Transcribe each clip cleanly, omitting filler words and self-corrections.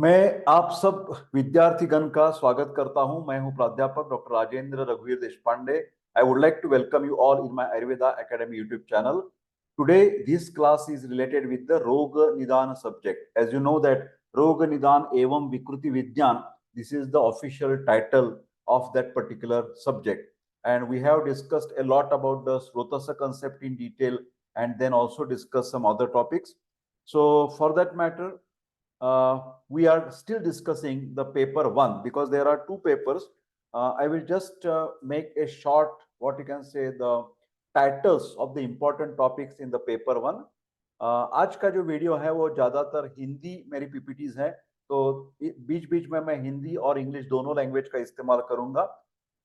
मैं आप सब विद्यार्थीगण का स्वागत करता हूं। मैं हूं प्राध्यापक डॉक्टर राजेंद्र रघुवीर देशपांडे। आई would like to welcome you all in my Ayurveda Academy YouTube channel. Today, this class is related with the Roga Nidan subject. As you know that Roga Nidan Evam Vikruti Vigyan, this is the official title of that particular subject. And we have discussed a lot about the Srotasa concept in detail and then also discussed some other topics. So for that matter, we are still discussing the paper one because there are two papers. I will just make a short, what you can say, the titles of the important topics in the paper one. आज का जो video है वो ज्यादातर हिंदी मेरी PPTs है, तो बीच बीच में मैं हिंदी और इंग्लिश दोनों लैंग्वेज का इस्तेमाल करूंगा।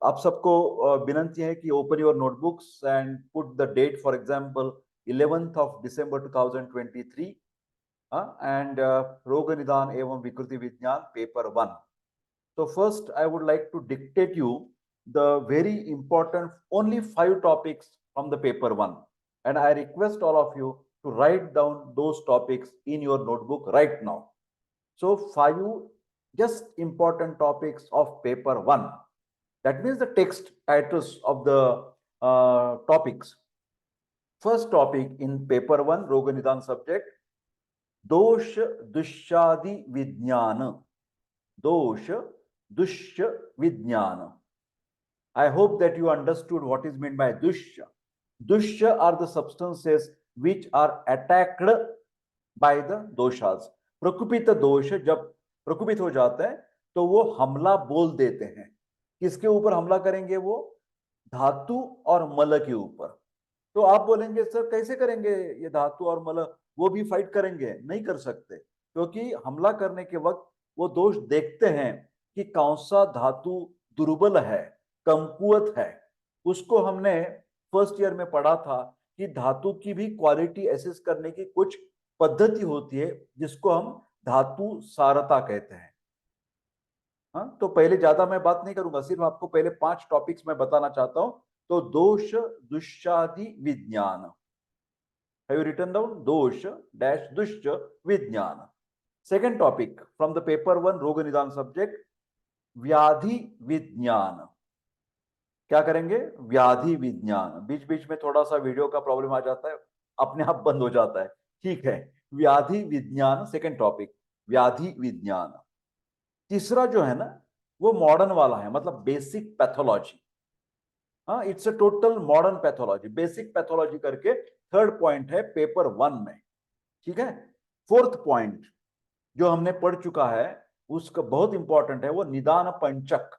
आप सबको विनंती है कि open your notebooks and put the date, for example 11th of December 2023 and Roga Nidan Evam Vikruti Vigyan paper 1. So first I would like to dictate you the very important only 5 topics from the paper 1, and I request all of you to write down those topics in your notebook right now. So 5 just important topics of paper 1. That means the text titles of the topics. First topic in paper 1 Roga Nidan subject, दोष दुष्यादि विज्ञान। दोष दुष्य विज्ञान। I hope that you understood what is meant by dushya. Dushya are the substances which are attacked by the doshas. प्रकुपित दोष जब प्रकुपित हो जाता है तो वो हमला बोल देते हैं। किसके ऊपर हमला करेंगे? वो धातु और मल के ऊपर। तो आप बोलेंगे सर कैसे करेंगे ये धातु और मल? वो भी फाइट करेंगे? नहीं कर सकते, क्योंकि हमला करने के वक्त वो दोष देखते हैं कि कौन सा धातु दुर्बल है, कमकुवत है। उसको हमने फर्स्ट ईयर में पढ़ा था कि धातु की भी क्वालिटी एसेस करने की कुछ पद्धति होती है जिसको हम धातु सारता कहते हैं। हाँ, तो पहले ज्यादा मैं बात नहीं करूंगा, सिर्फ आपको पहले 5 टॉपिक्स मैं बताना चाहता हूं। तो दोष दुष्यादि विज्ञान, have you written down? दोष dash दुष्य विज्ञान. Second topic from the paper 1 रोग निदान subject, व्याधि विज्ञान। क्या करेंगे? व्याधि विज्ञान। बीच बीच में थोड़ा सा वीडियो का प्रॉब्लम आ जाता है, अपने आप बंद हो जाता है, ठीक है। व्याधि विज्ञान सेकंड टॉपिक, व्याधि विज्ञान। तीसरा जो है ना वो मॉडर्न वाला है, मतलब बेसिक पैथोलॉजी। हाँ, it's a total modern pathology, basic pathology करके थर्ड पॉइंट है पेपर 1 में, ठीक है। फोर्थ पॉइंट जो हमने पढ़ चुका है उसका बहुत इंपॉर्टेंट है, वो निदान पंचक।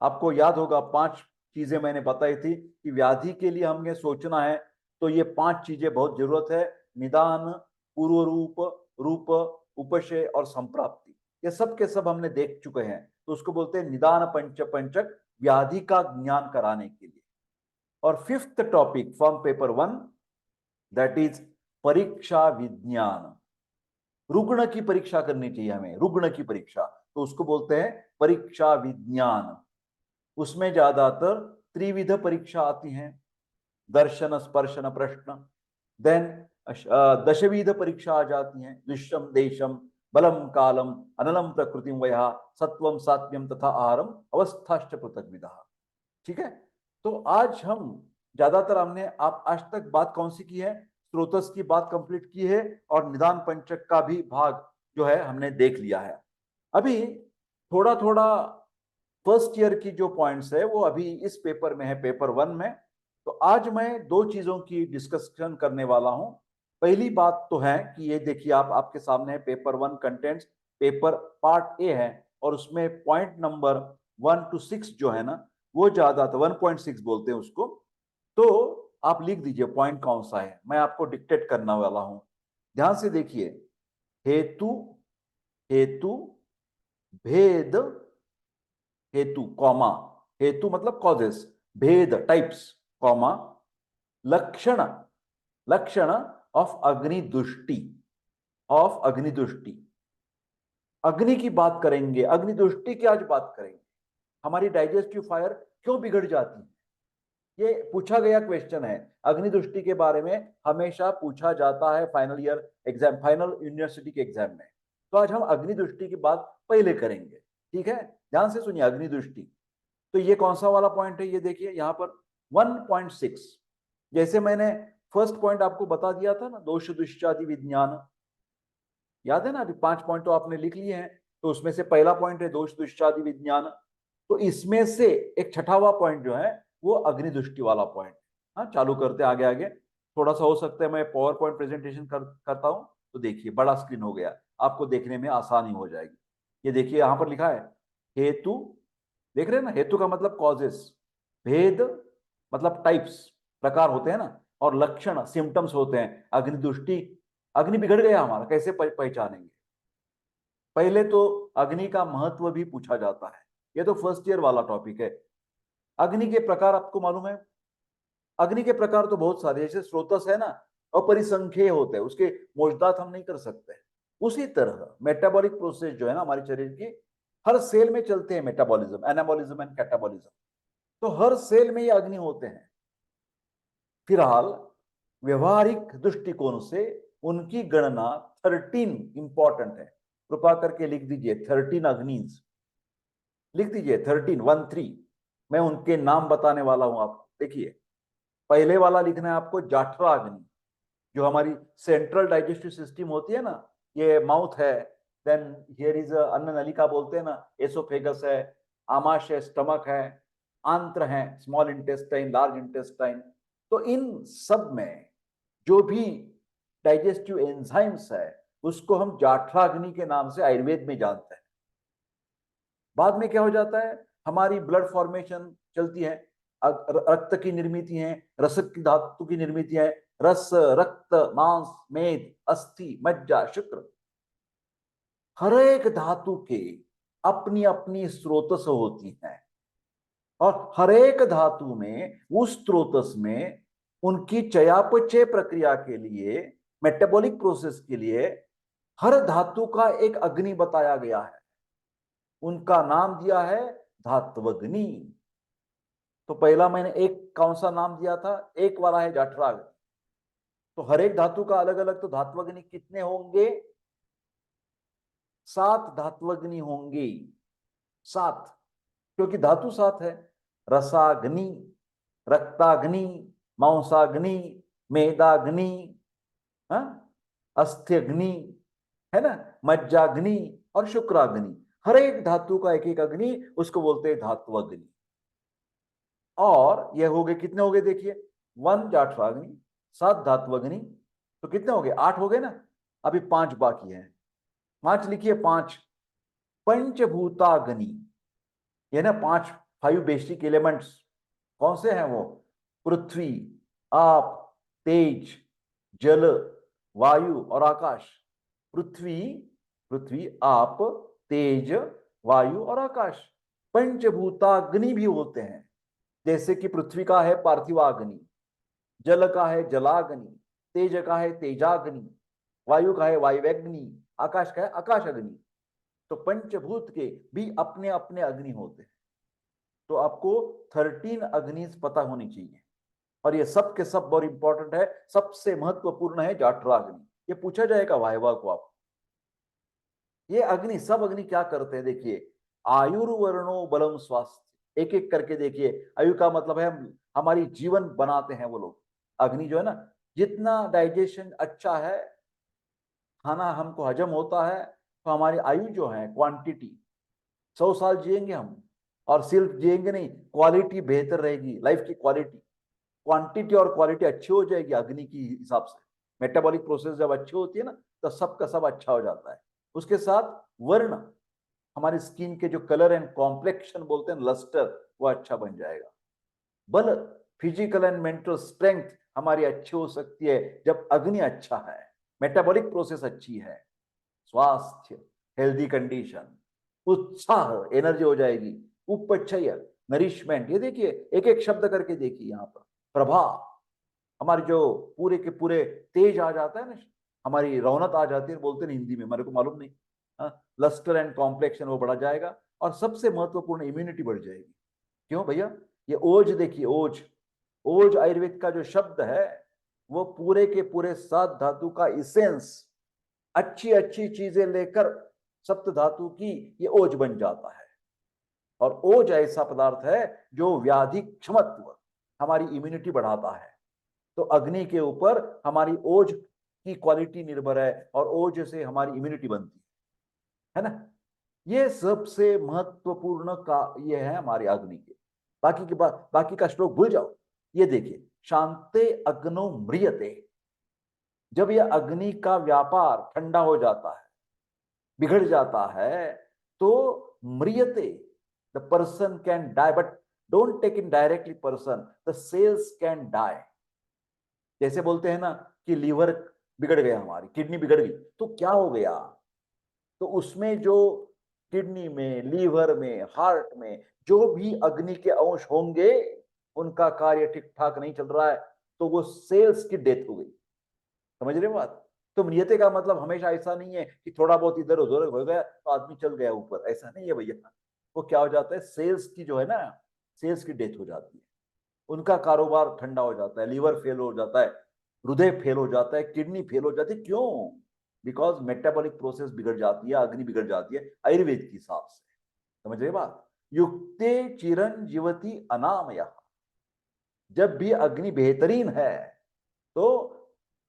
आपको याद होगा 5 चीजें मैंने बताई थी कि व्याधि के लिए हमें सोचना है तो ये 5 चीजें बहुत जरूरत है। निदान, पूर्व रूप, रूप, उपशय और संप्राप्ति। ये सब के सब हमने देख चुके हैं, तो उसको बोलते हैं निदान पंचक, व्याधि का ज्ञान कराने के लिए। और fifth topic from paper 1, that is परीक्षा विज्ञान। रुग्ण की परीक्षा करनी चाहिए हमें, रुग्ण की परीक्षा, तो उसको बोलते हैं परीक्षा विज्ञान। उसमें ज्यादातर त्रिविध परीक्षा आती हैं, दर्शन, स्पर्शन, प्रश्न। देन दशविध परीक्षा आ जाती हैं, दृश्यम, देशम, बलम, कालम, अनलम, प्रकृतिम, वयः, सत्वम, सात्म्यम तथा आहारम, अवस्थाश्च पृथक विदः। ठीक है। तो आज हम ज्यादातर हमने आप आज तक बात कौन सी की है? स्रोतस की बात कंप्लीट की है और निदान पंचक का भी भाग जो है हमने देख लिया है। अभी थोड़ा थोड़ा फर्स्ट ईयर की जो पॉइंट्स है वो अभी इस पेपर में है, पेपर 1 में। तो आज मैं 2 चीजों की डिस्कशन करने वाला हूं। पहली बात तो है कि ये देखिए आप आपके सामने है paper 1 contents, paper part A है, और उसमें पॉइंट नंबर 1 to 6 जो है ना वो ज्यादा था, 1.6 बोलते हैं उसको। तो आप लिख दीजिए पॉइंट कौन सा है, मैं आपको डिक्टेट करने वाला हूं। ध्यान से देखिए, हेतु, हेतु, भेद, हेतु कॉमा, हेतु मतलब कॉजेस, भेद टाइप्स कॉमा, लक्षण, लक्षण ऑफ अग्निदुष्टि, ऑफ अग्निदुष्टि। अग्नि की बात करेंगे, अग्निदुष्टि की आज बात करेंगे। हमारी डाइजेस्टिव फायर क्यों बिगड़ जाती है, ये पूछा गया क्वेश्चन है। अग्निदुष्टि के बारे में हमेशा पूछा जाता है final year exam, final university के एग्जाम में। तो आज हम अग्नि दृष्टि की बात पहले करेंगे, ठीक है। ध्यान से सुनिए, अग्नि दृष्टि। तो ये कौन सा वाला पॉइंट है, ये देखिए यहाँ पर 1.6। जैसे मैंने फर्स्ट पॉइंट आपको बता दिया था ना, दोष दुष्चादि विज्ञान, याद है ना। अभी 5 पॉइंट तो आपने लिख लिए हैं, तो उसमें से पहला पॉइंट है दोष दुष्चादि विज्ञान। तो इसमें से एक छठावा पॉइंट जो है वो अग्नि दृष्टि वाला पॉइंट। हाँ, चालू करते आगे आगे। थोड़ा सा हो सकता है मैं पावर पॉइंट प्रेजेंटेशन करता हूं, तो देखिए बड़ा स्क्रीन हो गया, आपको देखने में आसानी हो जाएगी। ये देखिए यहाँ पर लिखा है हेतु, देख रहे हैं ना, हेतु का मतलब कॉजेस, भेद मतलब टाइप्स, प्रकार होते हैं ना, और लक्षण सिम्टम्स होते हैं। अग्नि दृष्टि, अग्नि बिगड़ गया हमारा, कैसे पहचानेंगे। पहले तो अग्नि का महत्व भी पूछा जाता है, ये तो फर्स्ट ईयर वाला टॉपिक है। अग्नि के प्रकार आपको मालूम है? अग्नि के प्रकार तो बहुत सारे, जैसे स्रोतस है ना, अपरिसंख्य होते हैं, उसके मोजदात हम नहीं कर सकते। उसी तरह मेटाबॉलिक प्रोसेस जो है ना हमारे शरीर की, हर सेल में चलते हैं मेटाबॉलिज्म, एनाबॉलिज्म एंड कैटाबॉलिज्म। तो हर सेल में ये अग्नि होते हैं। फिलहाल व्यवहारिक दृष्टिकोण से उनकी गणना 13 इंपॉर्टेंट है। कृपा करके लिख दीजिए 13 अग्निज, लिख दीजिए 13। मैं उनके नाम बताने वाला हूं आपको। देखिए, पहले वाला लिखना है आपको जाठरा अग्नि, जो हमारी सेंट्रल डाइजेस्टिव सिस्टम होती है ना, ये माउथ है, देन हियर इज अन्न नलिका बोलते हैं ना, एसोफेगस है, आमाशय है, स्टमक है, आंत्र है, स्मॉल इंटेस्टाइन, लार्ज इंटेस्टाइन। तो इन सब में जो भी डाइजेस्टिव एंजाइम्स है उसको हम जाठराग्नि के नाम से आयुर्वेद में जानते हैं। बाद में क्या हो जाता है, हमारी ब्लड फॉर्मेशन चलती है, रक्त की निर्मित है, रस की धातु की निर्मित है, रस, रक्त, मांस, मेद, अस्थि, मज्जा, शुक्र, हर एक धातु के अपनी अपनी स्रोतस होती हैं। और हर एक धातु में, उस स्रोतस में, उनकी चयापचय प्रक्रिया के लिए, मेटाबॉलिक प्रोसेस के लिए हर धातु का एक अग्नि बताया गया है। उनका नाम दिया है धात्वग्नि। तो पहला मैंने एक कौन सा नाम दिया था, एक वाला है जठराग्नि। तो हर एक धातु का अलग अलग, तो धात्वग्नि कितने होंगे? 7 धात्वग्नि होंगे, 7, क्योंकि धातु 7 है। रसाग्नि, रक्ताग्नि, मांसाग्नि, मेदाग्नि, अस्थिग्नि, है ना, मज्जाग्नि और शुक्राग्नि। हर एक धातु का एक एक अग्नि, उसको बोलते हैं धात्वग्नि। और ये हो गए, कितने हो गए देखिए, 1 जाठराग्नि, 7 धात्वग्नि, तो कितने हो गए? 8 हो गए ना। अभी 5 बाकी है। 5 लिखिए, 5 पंचभूताग्नि, ये ना 5 बेसिक एलिमेंट्स। कौन से हैं वो? पृथ्वी, आप, तेज, जल, वायु और आकाश। पृथ्वी, पृथ्वी, आप, तेज, वायु और आकाश। पंचभूताग्नि भी होते हैं, जैसे कि पृथ्वी का है पार्थिवाग्नि, जल का है जलाग्नि, तेज का है तेजाग्नि, वायु का है वायुवेग्नि, आकाश का है आकाश अग्नि। तो पंचभूत के भी अपने अपने अग्नि होते हैं। तो आपको 13 अग्निज पता होनी चाहिए, और ये सब के सब बहुत इंपॉर्टेंट है। सबसे महत्वपूर्ण है जाठराग्नि, ये पूछा जाएगा वाइवा को आप। ये अग्नि, सब अग्नि क्या करते हैं देखिए, आयुर्वर्णो बलम स्वास्थ्य, एक एक करके देखिए। आयु का मतलब है हमारी जीवन बनाते हैं वो लोग। अग्नि जो है ना, जितना डाइजेशन अच्छा है, खाना हमको हजम होता है, तो हमारी आयु जो है, क्वांटिटी, 100 साल जिएंगे हम। और सिर्फ जिएंगे नहीं, क्वालिटी बेहतर रहेगी, लाइफ की क्वालिटी, क्वांटिटी और क्वालिटी अच्छी हो जाएगी अग्नि की हिसाब से। मेटाबॉलिक प्रोसेस जब अच्छी होती है ना, तो सबका सब अच्छा हो जाता है। उसके साथ वर्ण, हमारी स्किन के जो कलर एंड कॉम्प्लेक्शन बोलते हैं, लस्टर, वो अच्छा बन जाएगा। बल, फिजिकल एंड मेंटल स्ट्रेंथ हमारी अच्छी हो सकती है जब अग्नि अच्छा है, मेटाबॉलिक प्रोसेस अच्छी है, स्वास्थ्य, हेल्दी कंडीशन, उत्साह, एनर्जी हो जाएगी, उपचय, नरिशमेंट। ये देखिए, एक एक शब्द करके देखिए यहाँ पर। प्रभा, हमारे जो पूरे के पूरे तेज आ जाता है ना, हमारी रौनक आ जाती है, बोलते हैं हिंदी में, मेरे को मालूम नहीं। लस्टर एंड कॉम्प्लेक्शन वो बढ़ा जाएगा, और सबसे महत्वपूर्ण इम्यूनिटी बढ़ जाएगी। क्यों भैया? ये ओज देखिए, ओज, ओज आयुर्वेद का जो शब्द है, वो पूरे के पूरे 7 धातु का इसेंस, अच्छी अच्छी चीजें लेकर सप्त धातु की ये ओज बन जाता है। और ओज ऐसा पदार्थ है जो व्याधि क्षमत्व, हमारी इम्यूनिटी बढ़ाता है। तो अग्नि के ऊपर हमारी ओज की क्वालिटी निर्भर है और ओज से हमारी इम्यूनिटी बनती है ना। ये सबसे महत्वपूर्ण का ये है हमारे अग्नि के। बाकी का श्लोक भूल जाओ। ये देखिए, शांते अग्नो म्रियते, जब ये अग्नि का व्यापार ठंडा हो जाता है, बिगड़ जाता है, तो म्रियते, the person can die, but don't take in directly person, the cells can die. जैसे बोलते हैं ना कि लीवर बिगड़ गया, हमारी किडनी बिगड़ गई, तो क्या हो गया? तो उसमें जो किडनी में, लीवर में, हार्ट में जो भी अग्नि के अंश होंगे, उनका कार्य ठीक ठाक नहीं चल रहा है, तो वो सेल्स की डेथ हो गई। समझ रहे हो बात? तो नियति का मतलब हमेशा ऐसा नहीं है कि थोड़ा बहुत इधर उधर हो गया तो आदमी चल गया ऊपर, ऐसा नहीं है भैया। वो क्या हो जाता है, सेल्स की जो है ना, सेल्स की डेथ हो जाती है, उनका कारोबार ठंडा हो जाता है, लीवर फेल हो जाता है, हृदय फेल हो जाता है, किडनी फेल हो जाती है। क्यों? बिकॉज मेटाबॉलिक प्रोसेस बिगड़ जाती है, अग्नि बिगड़ जाती है आयुर्वेद के हिसाब से। समझ रहे बात? युक्ते चिरंजीवती अनामय, जब भी अग्नि बेहतरीन है तो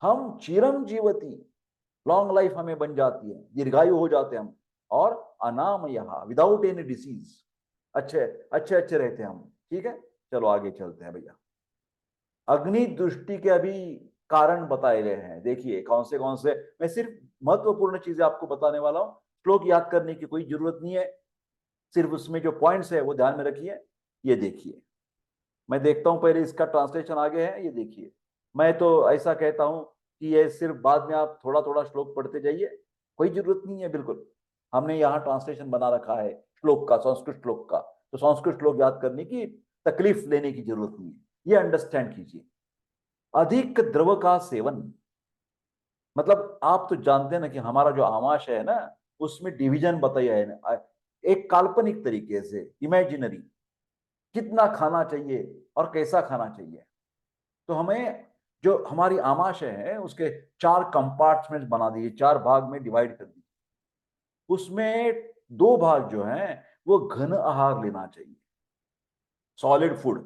हम चिरम जीवती, लॉन्ग लाइफ हमें बन जाती है, दीर्घायु हो जाते हैं हम। और अनाम यहाँ, विदाउट एनी डिसीज, अच्छे अच्छे अच्छे रहते हैं हम। ठीक है, चलो आगे चलते हैं भैया। अग्नि दृष्टि के अभी कारण बताए गए हैं, देखिए कौन से। मैं सिर्फ महत्वपूर्ण चीजें आपको बताने वाला हूं, श्लोक याद करने की कोई जरूरत नहीं है, सिर्फ उसमें जो पॉइंट्स है वो ध्यान में रखिए। ये देखिए, मैं देखता हूं पहले इसका ट्रांसलेशन आगे है, ये देखिए। मैं तो ऐसा कहता हूं कि ये सिर्फ बाद में आप थोड़ा थोड़ा श्लोक पढ़ते जाइए, कोई जरूरत नहीं है बिल्कुल। हमने यहाँ ट्रांसलेशन बना रखा है श्लोक का, संस्कृत श्लोक का, तो संस्कृत श्लोक याद करने की तकलीफ लेने की जरूरत नहीं है, ये अंडरस्टैंड कीजिए। अधिक द्रव का सेवन, मतलब आप तो जानते हैं ना कि हमारा जो आमाशय है ना, उसमें डिवीजन बताया है ना, एक काल्पनिक तरीके से, इमेजिनरी, कितना खाना चाहिए और कैसा खाना चाहिए। तो हमें जो हमारी आमाशय है उसके 4 कंपार्टमेंट बना दिए, 4 भाग में डिवाइड कर दिए। उसमें 2 भाग जो हैं वो घन आहार लेना चाहिए, सॉलिड फूड,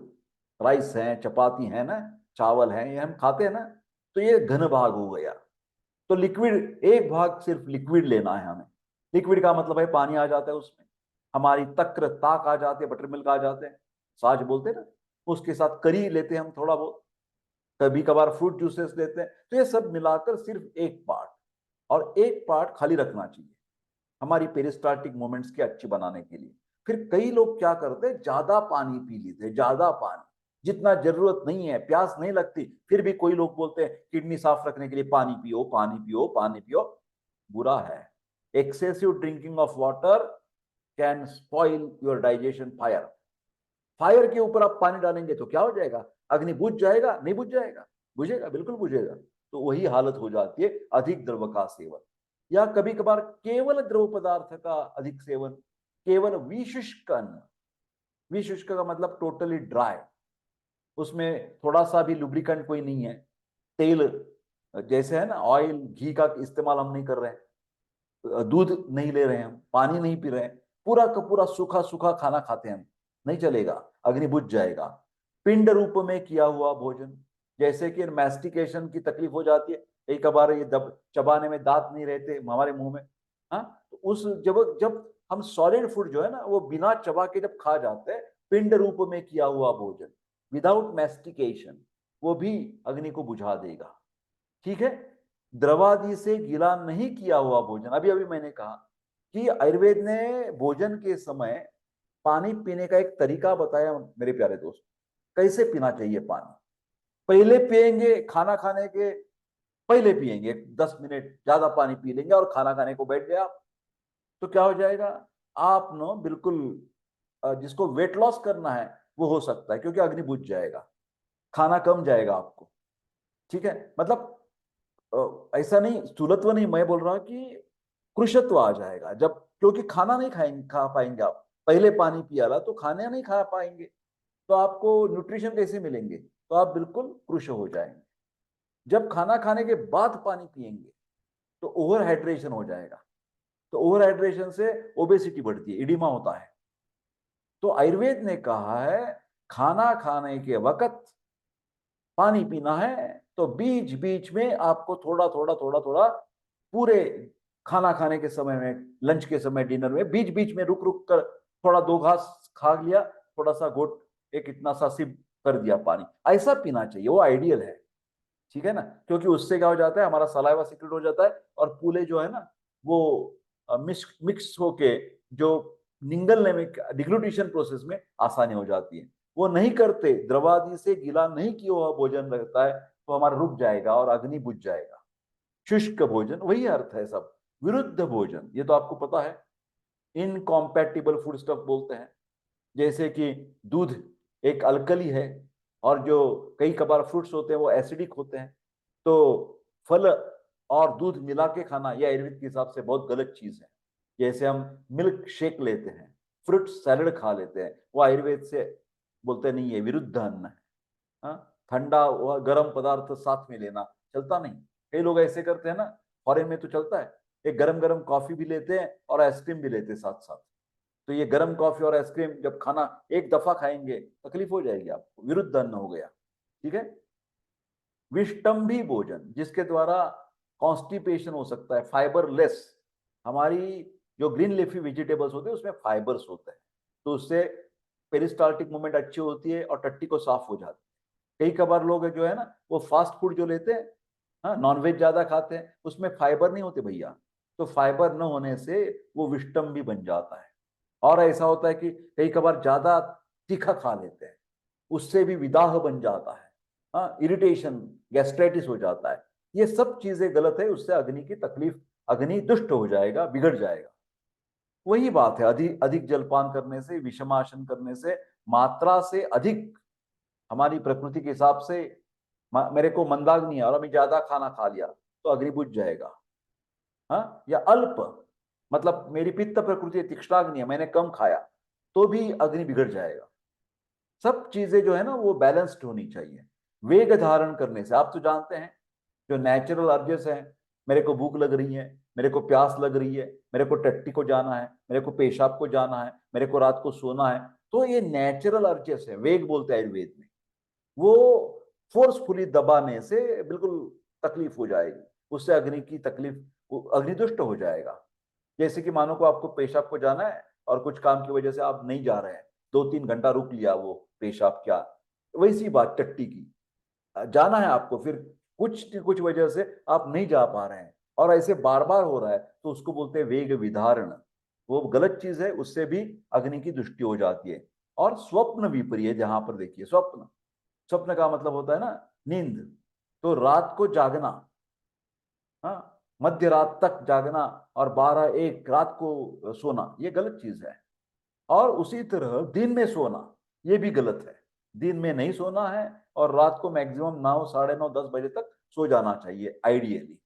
राइस है, चपाती है ना, चावल है, ये हम खाते हैं ना, तो ये घन भाग हो गया। तो लिक्विड, 1 भाग सिर्फ लिक्विड लेना है हमें। लिक्विड का मतलब है पानी आ जाता है उसमें, हमारी तक्र ताक आ जाते हैं, बटर मिल्क आ जाते हैं, साज बोलते हैं ना, उसके साथ करी लेते हैं हम थोड़ा बहुत, कभी कभार फ्रूट जूसेस लेते हैं। तो ये सब मिलाकर सिर्फ 1 पार्ट, और 1 पार्ट खाली रखना चाहिए हमारी पेरिस्टाल्टिक मूवमेंट्स के अच्छी बनाने के लिए। फिर कई लोग क्या करते हैं, ज्यादा पानी पी लेते हैं, ज्यादा पानी, जितना जरूरत नहीं है, प्यास नहीं लगती, फिर भी कोई लोग बोलते हैं किडनी साफ रखने के लिए पानी पियो, पानी पियो, पानी पियो। बुरा है। Excessive drinking of water can spoil your digestion fire. Fire के ऊपर आप पानी डालेंगे तो क्या हो जाएगा? अग्नि बुझ जाएगा? नहीं बुझ जाएगा? बुझेगा, बिल्कुल बुझेगा। तो वही हालत हो जाती है अधिक द्रव का सेवन, या कभी कभार केवल द्रव पदार्थ का अधिक सेवन, केवल विशुष्क अन्न। विशुष्क का मतलब टोटली ड्राई, उसमें थोड़ा सा भी लुब्रिकेंट कोई नहीं है, तेल जैसे है ना, ऑयल घी का इस्तेमाल हम नहीं कर रहे हैं, दूध नहीं ले रहे हैं हम, पानी नहीं पी रहे हैं, पूरा का पूरा सूखा सूखा खाना खाते हैं हम, नहीं चलेगा, अग्नि बुझ जाएगा। पिंड रूप में किया हुआ भोजन, जैसे कि मैस्टिकेशन की तकलीफ हो जाती है, एक बार ये दब चबाने में दांत नहीं रहते हमारे मुंह में, हाँ, तो उस जब जब हम सॉलिड फूड जो है ना वो बिना चबा के जब खा जाते हैं, पिंड रूप में किया हुआ भोजन विदाउट मैस्टिकेशन, वो भी अग्नि को बुझा देगा। ठीक है, द्रवादि से गीला नहीं किया हुआ भोजन, अभी अभी मैंने कहा कि आयुर्वेद ने भोजन के समय पानी पीने का एक तरीका बताया मेरे प्यारे दोस्त, कैसे पीना चाहिए पानी। पहले पिएंगे, खाना खाने के पहले पिएंगे, 10 मिनट ज्यादा पानी पी लेंगे और खाना खाने को बैठ गए आप, तो क्या हो जाएगा? आप नो बिल्कुल, जिसको वेट लॉस करना है वो हो सकता है, क्योंकि अग्नि बुझ जाएगा, खाना कम जाएगा आपको। ठीक है, मतलब ऐसा नहीं, स्थूलत्व नहीं, मैं बोल रहा हूं कि कृशत्व आ जाएगा जब, क्योंकि खाना नहीं खाएंगे, खा पाएंगे आप, पहले पानी पिया तो खाना नहीं खा पाएंगे, तो आपको न्यूट्रिशन कैसे मिलेंगे? तो आप बिल्कुल कृश हो जाएंगे। जब खाना खाने के बाद पानी पिएंगे तो ओवर हाइड्रेशन हो जाएगा। तो ओवर हाइड्रेशन से ओबेसिटी बढ़ती है, इडिमा होता है। तो आयुर्वेद ने कहा है खाना खाने के वक्त पानी पीना है, तो बीच बीच में आपको थोड़ा थोड़ा थोड़ा थोड़ा पूरे खाना खाने के समय में, लंच के समय, डिनर में बीच बीच में रुक रुक कर थोड़ा 2 घास खा लिया, थोड़ा सा घोट, एक इतना सा सिप कर दिया पानी, ऐसा पीना चाहिए, वो आइडियल है। ठीक है ना, क्योंकि उससे क्या हो जाता है, हमारा सलाइवा सिक्रेट हो जाता है और पूले जो है ना वो मिक्स मिक्स होके जो निगलने में, डिग्लूटिशन प्रोसेस में आसानी हो जाती है। वो नहीं करते, द्रवादि से गीला नहीं किया हुआ भोजन रहता है तो हमारा रुक जाएगा और अग्नि बुझ जाएगा। शुष्क भोजन, वही अर्थ है सब। विरुद्ध भोजन, ये तो आपको पता है, इनकॉम्पैटिबल फूड स्टफ बोलते हैं। जैसे कि दूध एक अल्कली है, और जो कई कबार फ्रूट्स होते हैं वो एसिडिक होते हैं। तो फल और दूध मिला के खाना यह आयुर्वेद के हिसाब से बहुत गलत चीज है। जैसे हम मिल्क शेक लेते हैं, फ्रूट सैलड खा लेते हैं, वो आयुर्वेद से बोलते नहीं है, विरुद्ध अन्न है। हाँ? ठंडा व गर्म पदार्थ साथ में लेना चलता नहीं। कई लोग ऐसे करते हैं ना, फॉरेन में तो चलता है, एक गरम गरम कॉफी भी लेते हैं और आइसक्रीम भी लेते हैं साथ साथ। तो ये गरम कॉफी और आइसक्रीम जब खाना एक दफा खाएंगे तकलीफ हो जाएगी आपको, विरुद्ध अन्न हो गया। ठीक है। विष्टम्भी भोजन, जिसके द्वारा कॉन्स्टिपेशन हो सकता है, फाइबरलेस। हमारी जो ग्रीन लीफी वेजिटेबल्स होते हैं उसमें फाइबर्स होते हैं, तो उससे पेरिस्टाल्टिक मूवमेंट अच्छी होती है और टट्टी को साफ हो जाती है। कई कबार लोग जो है ना वो फास्ट फूड जो लेते हैं, हाँ, नॉनवेज ज्यादा खाते हैं, उसमें फाइबर नहीं होते भैया। तो फाइबर न होने से वो विष्टम भी बन जाता है। और ऐसा होता है कि कई कबार ज्यादा तीखा खा लेते हैं, उससे भी विदाह बन जाता है, हाँ, इरिटेशन, गैस्ट्राइटिस हो जाता है। ये सब चीजें गलत है, उससे अग्नि की तकलीफ, अग्नि दुष्ट हो जाएगा, बिगड़ जाएगा। वही बात है, अधिक अधिक जलपान करने से, विषमासन करने से, मात्रा से अधिक, हमारी प्रकृति के हिसाब से मेरे को मंदाग्नि है और अभी ज्यादा खाना खा लिया तो अग्नि बुझ जाएगा। हाँ, या अल्प, मतलब मेरी पित्त प्रकृति तीक्ष्णाग्नि है, मैंने कम खाया तो भी अग्नि बिगड़ जाएगा। सब चीजें जो है ना वो बैलेंस्ड होनी चाहिए। वेग धारण करने से, आप तो जानते हैं, जो नेचुरल अर्जेस हैं, मेरे को भूख लग रही है, मेरे को प्यास लग रही है, मेरे को टट्टी को जाना है, मेरे को पेशाब को जाना है, मेरे को रात को सोना है, तो ये नेचुरल अर्जेस है, वेग बोलते हैं आयुर्वेद में। वो फोर्सफुली दबाने से बिल्कुल तकलीफ हो जाएगी, उससे अग्नि की तकलीफ, अग्नि दुष्ट हो जाएगा। जैसे कि मानो को आपको पेशाब को जाना है और कुछ काम की वजह से आप नहीं जा रहे हैं, 2-3 घंटा रुक लिया वो पेशाब, क्या वैसी बात टट्टी की, जाना है आपको, फिर कुछ कुछ वजह से आप नहीं जा पा रहे हैं और ऐसे बार बार हो रहा है, तो उसको बोलते हैं वेग विधारण। वो गलत चीज है, उससे भी अग्नि की दृष्टि हो जाती है। और स्वप्न विपर्य, जहां पर देखिए स्वप्न, स्वप्न का मतलब होता है ना नींद, तो रात को जागना, हाँ, मध्य रात तक जागना और 12-1 रात को सोना, ये गलत चीज है। और उसी तरह दिन में सोना, ये भी गलत है। दिन में नहीं सोना है और रात को मैक्सिमम 9, 9:30, 10 बजे तक सो जाना चाहिए आइडियली।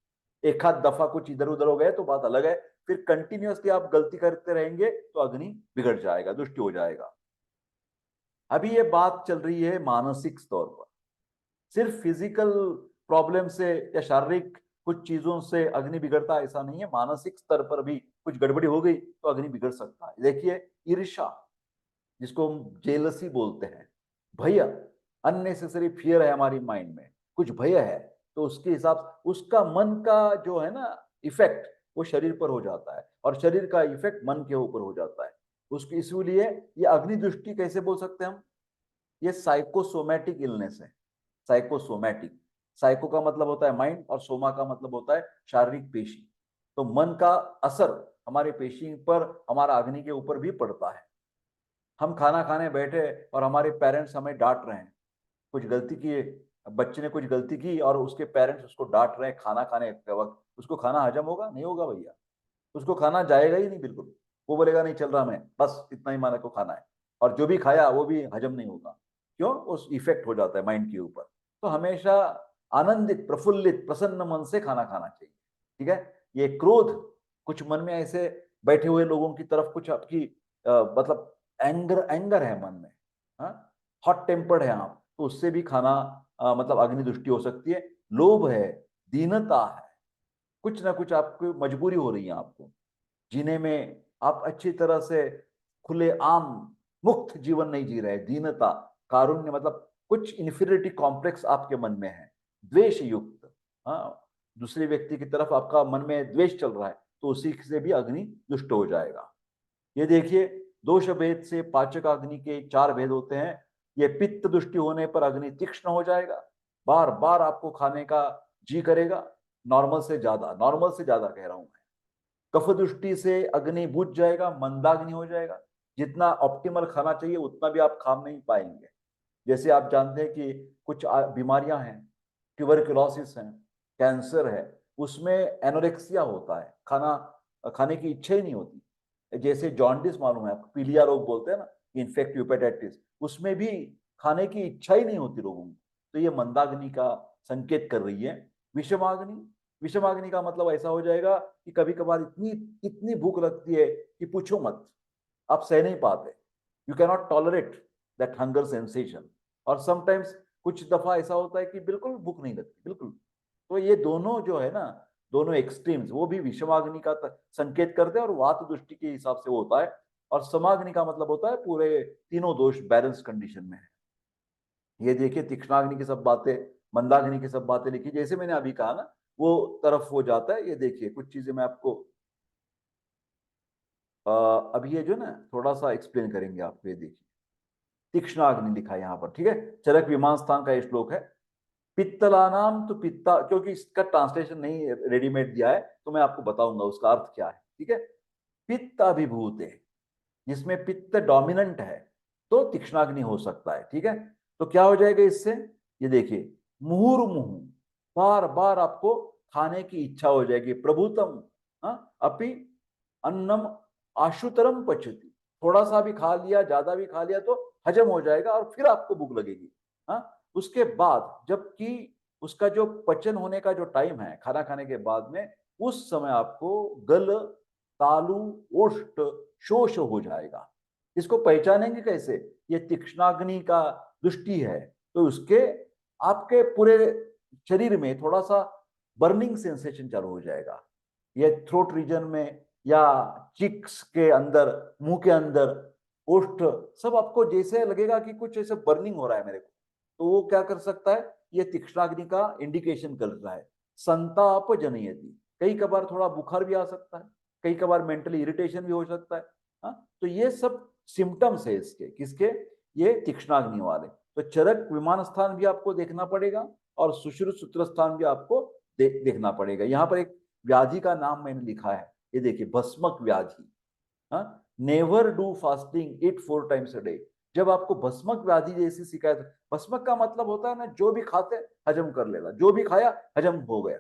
एक आध दफा कुछ इधर उधर हो गए तो बात अलग है, फिर कंटिन्यूअसली आप गलती करते रहेंगे तो अग्नि बिगड़ जाएगा, दुष्ट हो जाएगा। अभी ये बात चल रही है मानसिक तौर पर, सिर्फ फिजिकल प्रॉब्लम से या शारीरिक कुछ चीजों से अग्नि बिगड़ता ऐसा नहीं है, मानसिक स्तर पर भी कुछ गड़बड़ी हो गई तो अग्नि बिगड़ सकता है। देखिए, ईर्ष्या, जिसको हम जेलसी बोलते हैं, भय, अननेसेसरी फियर है हमारी माइंड में, कुछ भय है, तो उसके हिसाब, उसका मन का जो है ना इफेक्ट, वो शरीर पर हो जाता है और शरीर का इफेक्ट मन के ऊपर हो जाता है। उसकी इसलिए ये अग्नि दृष्टि कैसे बोल सकते हैं हम, ये साइकोसोमैटिक इलनेस है। साइकोसोमैटिक, साइको का मतलब होता है माइंड और सोमा का मतलब होता है शारीरिक पेशी। तो मन का असर हमारे पेशी पर, हमारा अग्नि के ऊपर भी पड़ता है। हम खाना खाने बैठे और हमारे पेरेंट्स हमें डांट रहे हैं, कुछ गलती की, बच्चे ने कुछ गलती की और उसके पेरेंट्स उसको डांट रहे हैं खाना खाने के वक्त, उसको खाना हजम होगा? नहीं होगा भैया, उसको खाना जाएगा ही नहीं बिल्कुल। वो बोलेगा नहीं चल रहा, मैं बस इतना ही माना को खाना है, और जो भी खाया वो भी हजम नहीं होगा। क्यों? उस इफेक्ट हो जाता है माइंड के ऊपर। तो हमेशा आनंदित, प्रफुल्लित, प्रसन्न मन से खाना खाना चाहिए। ठीक है। ये क्रोध, कुछ मन में ऐसे बैठे हुए लोगों की तरफ कुछ आपकी मतलब एंगर, एंगर है मन में, हाँ, हॉट टेम्पर्ड है आप, तो उससे भी खाना मतलब अग्नि दृष्टि हो सकती है। लोभ है, दीनता है, कुछ ना कुछ आपको मजबूरी हो रही है आपको जीने में, आप अच्छी तरह से खुले आम मुक्त जीवन नहीं जी रहे, दीनता, कारुण्य, मतलब कुछ इंफीरियरिटी कॉम्प्लेक्स आपके मन में है, द्वेष युक्त, हाँ, दूसरे व्यक्ति की तरफ आपका मन में द्वेष चल रहा है, तो उसी से भी अग्नि दुष्ट हो जाएगा। ये देखिए, दोष भेद से पाचक अग्नि के 4 भेद होते हैं। ये पित्त दृष्टि होने पर अग्नि तीक्ष्ण हो जाएगा, बार बार आपको खाने का जी करेगा, नॉर्मल से ज्यादा कह रहा हूं मैं। कफ दृष्टि से अग्नि बुझ जाएगा, मंदाग्नि हो जाएगा, जितना ऑप्टिमल खाना चाहिए उतना भी आप खा नहीं पाएंगे। जैसे आप जानते हैं कि कुछ बीमारियां हैं, ट्यूबरकुलोसिस है, कैंसर है, उसमें एनोरेक्सिया होता है, खाना खाने की इच्छा ही नहीं होती। जैसे जॉन्डिस मालूम है आपको, पीलिया रोग बोलते हैं ना, इन्फेक्टिव हेपेटाइटिस, उसमें भी खाने की इच्छा ही नहीं होती लोगों को। तो ये मंदाग्नि का संकेत कर रही है। विषमाग्नि, विषमाग्नि का मतलब ऐसा हो जाएगा कि कभी कभार इतनी इतनी भूख लगती है कि पूछो मत, आप सह नहीं पाते, you cannot tolerate that hunger sensation. और समटाइम्स कुछ दफा ऐसा होता है कि बिल्कुल भूख नहीं लगती, बिल्कुल। तो ये दोनों जो है ना, दोनों एक्सट्रीम्स, वो भी विषमाग्नि का संकेत करते हैं, और वात दृष्टि के हिसाब से वो होता है। और समाग्नि का मतलब होता है पूरे तीनों दोष बैलेंस कंडीशन में है। ये देखिए, तीक्ष्णाग्नि की सब बातें, मंदाग्नि की सब बातें लिखी, जैसे मैंने अभी कहा ना, वो तरफ हो जाता है। ये देखिए, कुछ चीजें मैं आपको अभी ये जो ना थोड़ा सा एक्सप्लेन करेंगे आपको। ये देखिए, तीक्ष्णाग्नि लिखा है यहाँ पर, ठीक है। चरक विमान स्थान का ये श्लोक है। पित्तलानाम तो पित्ता, क्योंकि इसका ट्रांसलेशन नहीं रेडीमेड दिया है, तो मैं आपको बताऊंगा उसका अर्थ क्या है, ठीक है। पित्त अभिभूत है, जिसमें पित्त डोमिनेंट है, तो तीक्ष्णाग्नि हो सकता है, ठीक है। तो क्या हो जाएगा इससे, ये देखिए, मुहुर्मुहु, बार बार आपको खाने की इच्छा हो जाएगी। प्रभुतम, अपि अन्नम आशुतरम पचती, थोड़ा सा भी खा लिया, ज्यादा भी खा लिया तो हजम हो जाएगा और फिर आपको भूख लगेगी। हाँ, उसके बाद जबकि उसका जो पचन होने का जो टाइम है खाना खाने के बाद में, उस समय आपको गल, तालु, ओष्ठ, शोष हो जाएगा। इसको पहचानेंगे कैसे, ये तीक्ष्णाग्नि का दृष्टि है, तो उसके आपके पूरे शरीर में थोड़ा सा बर्निंग सेंसेशन चालू हो जाएगा। ये थ्रोट रीजन में, या चिक्स के अंदर, मुंह के अंदर, ओष्ठ, सब आपको जैसे लगेगा कि कुछ ऐसे बर्निंग हो रहा है मेरे को। तो वो क्या कर सकता है, ये तीक्ष्णाग्नि का इंडिकेशन कर रहा है। संताप जनयति, कई कबार थोड़ा बुखार भी आ सकता है, कई कबार मेंटली इरिटेशन भी हो सकता है। हाँ, तो ये सब सिम्टम्स है इसके, किसके, ये तीक्ष्णाग्नि वाले। तो चरक विमान स्थान भी आपको देखना पड़ेगा, और सुश्रुत सूत्र स्थान भी आपको देखना पड़ेगा। यहाँ पर एक व्याधि का नाम मैंने लिखा है, ये देखिए, भस्मक व्याधि। Never do fasting, it 4 times a day. जब आपको भस्मक व्याधि जैसी शिकायत, भस्मक का मतलब होता है ना, जो भी खाते हजम कर लेगा, जो भी खाया हजम हो गया।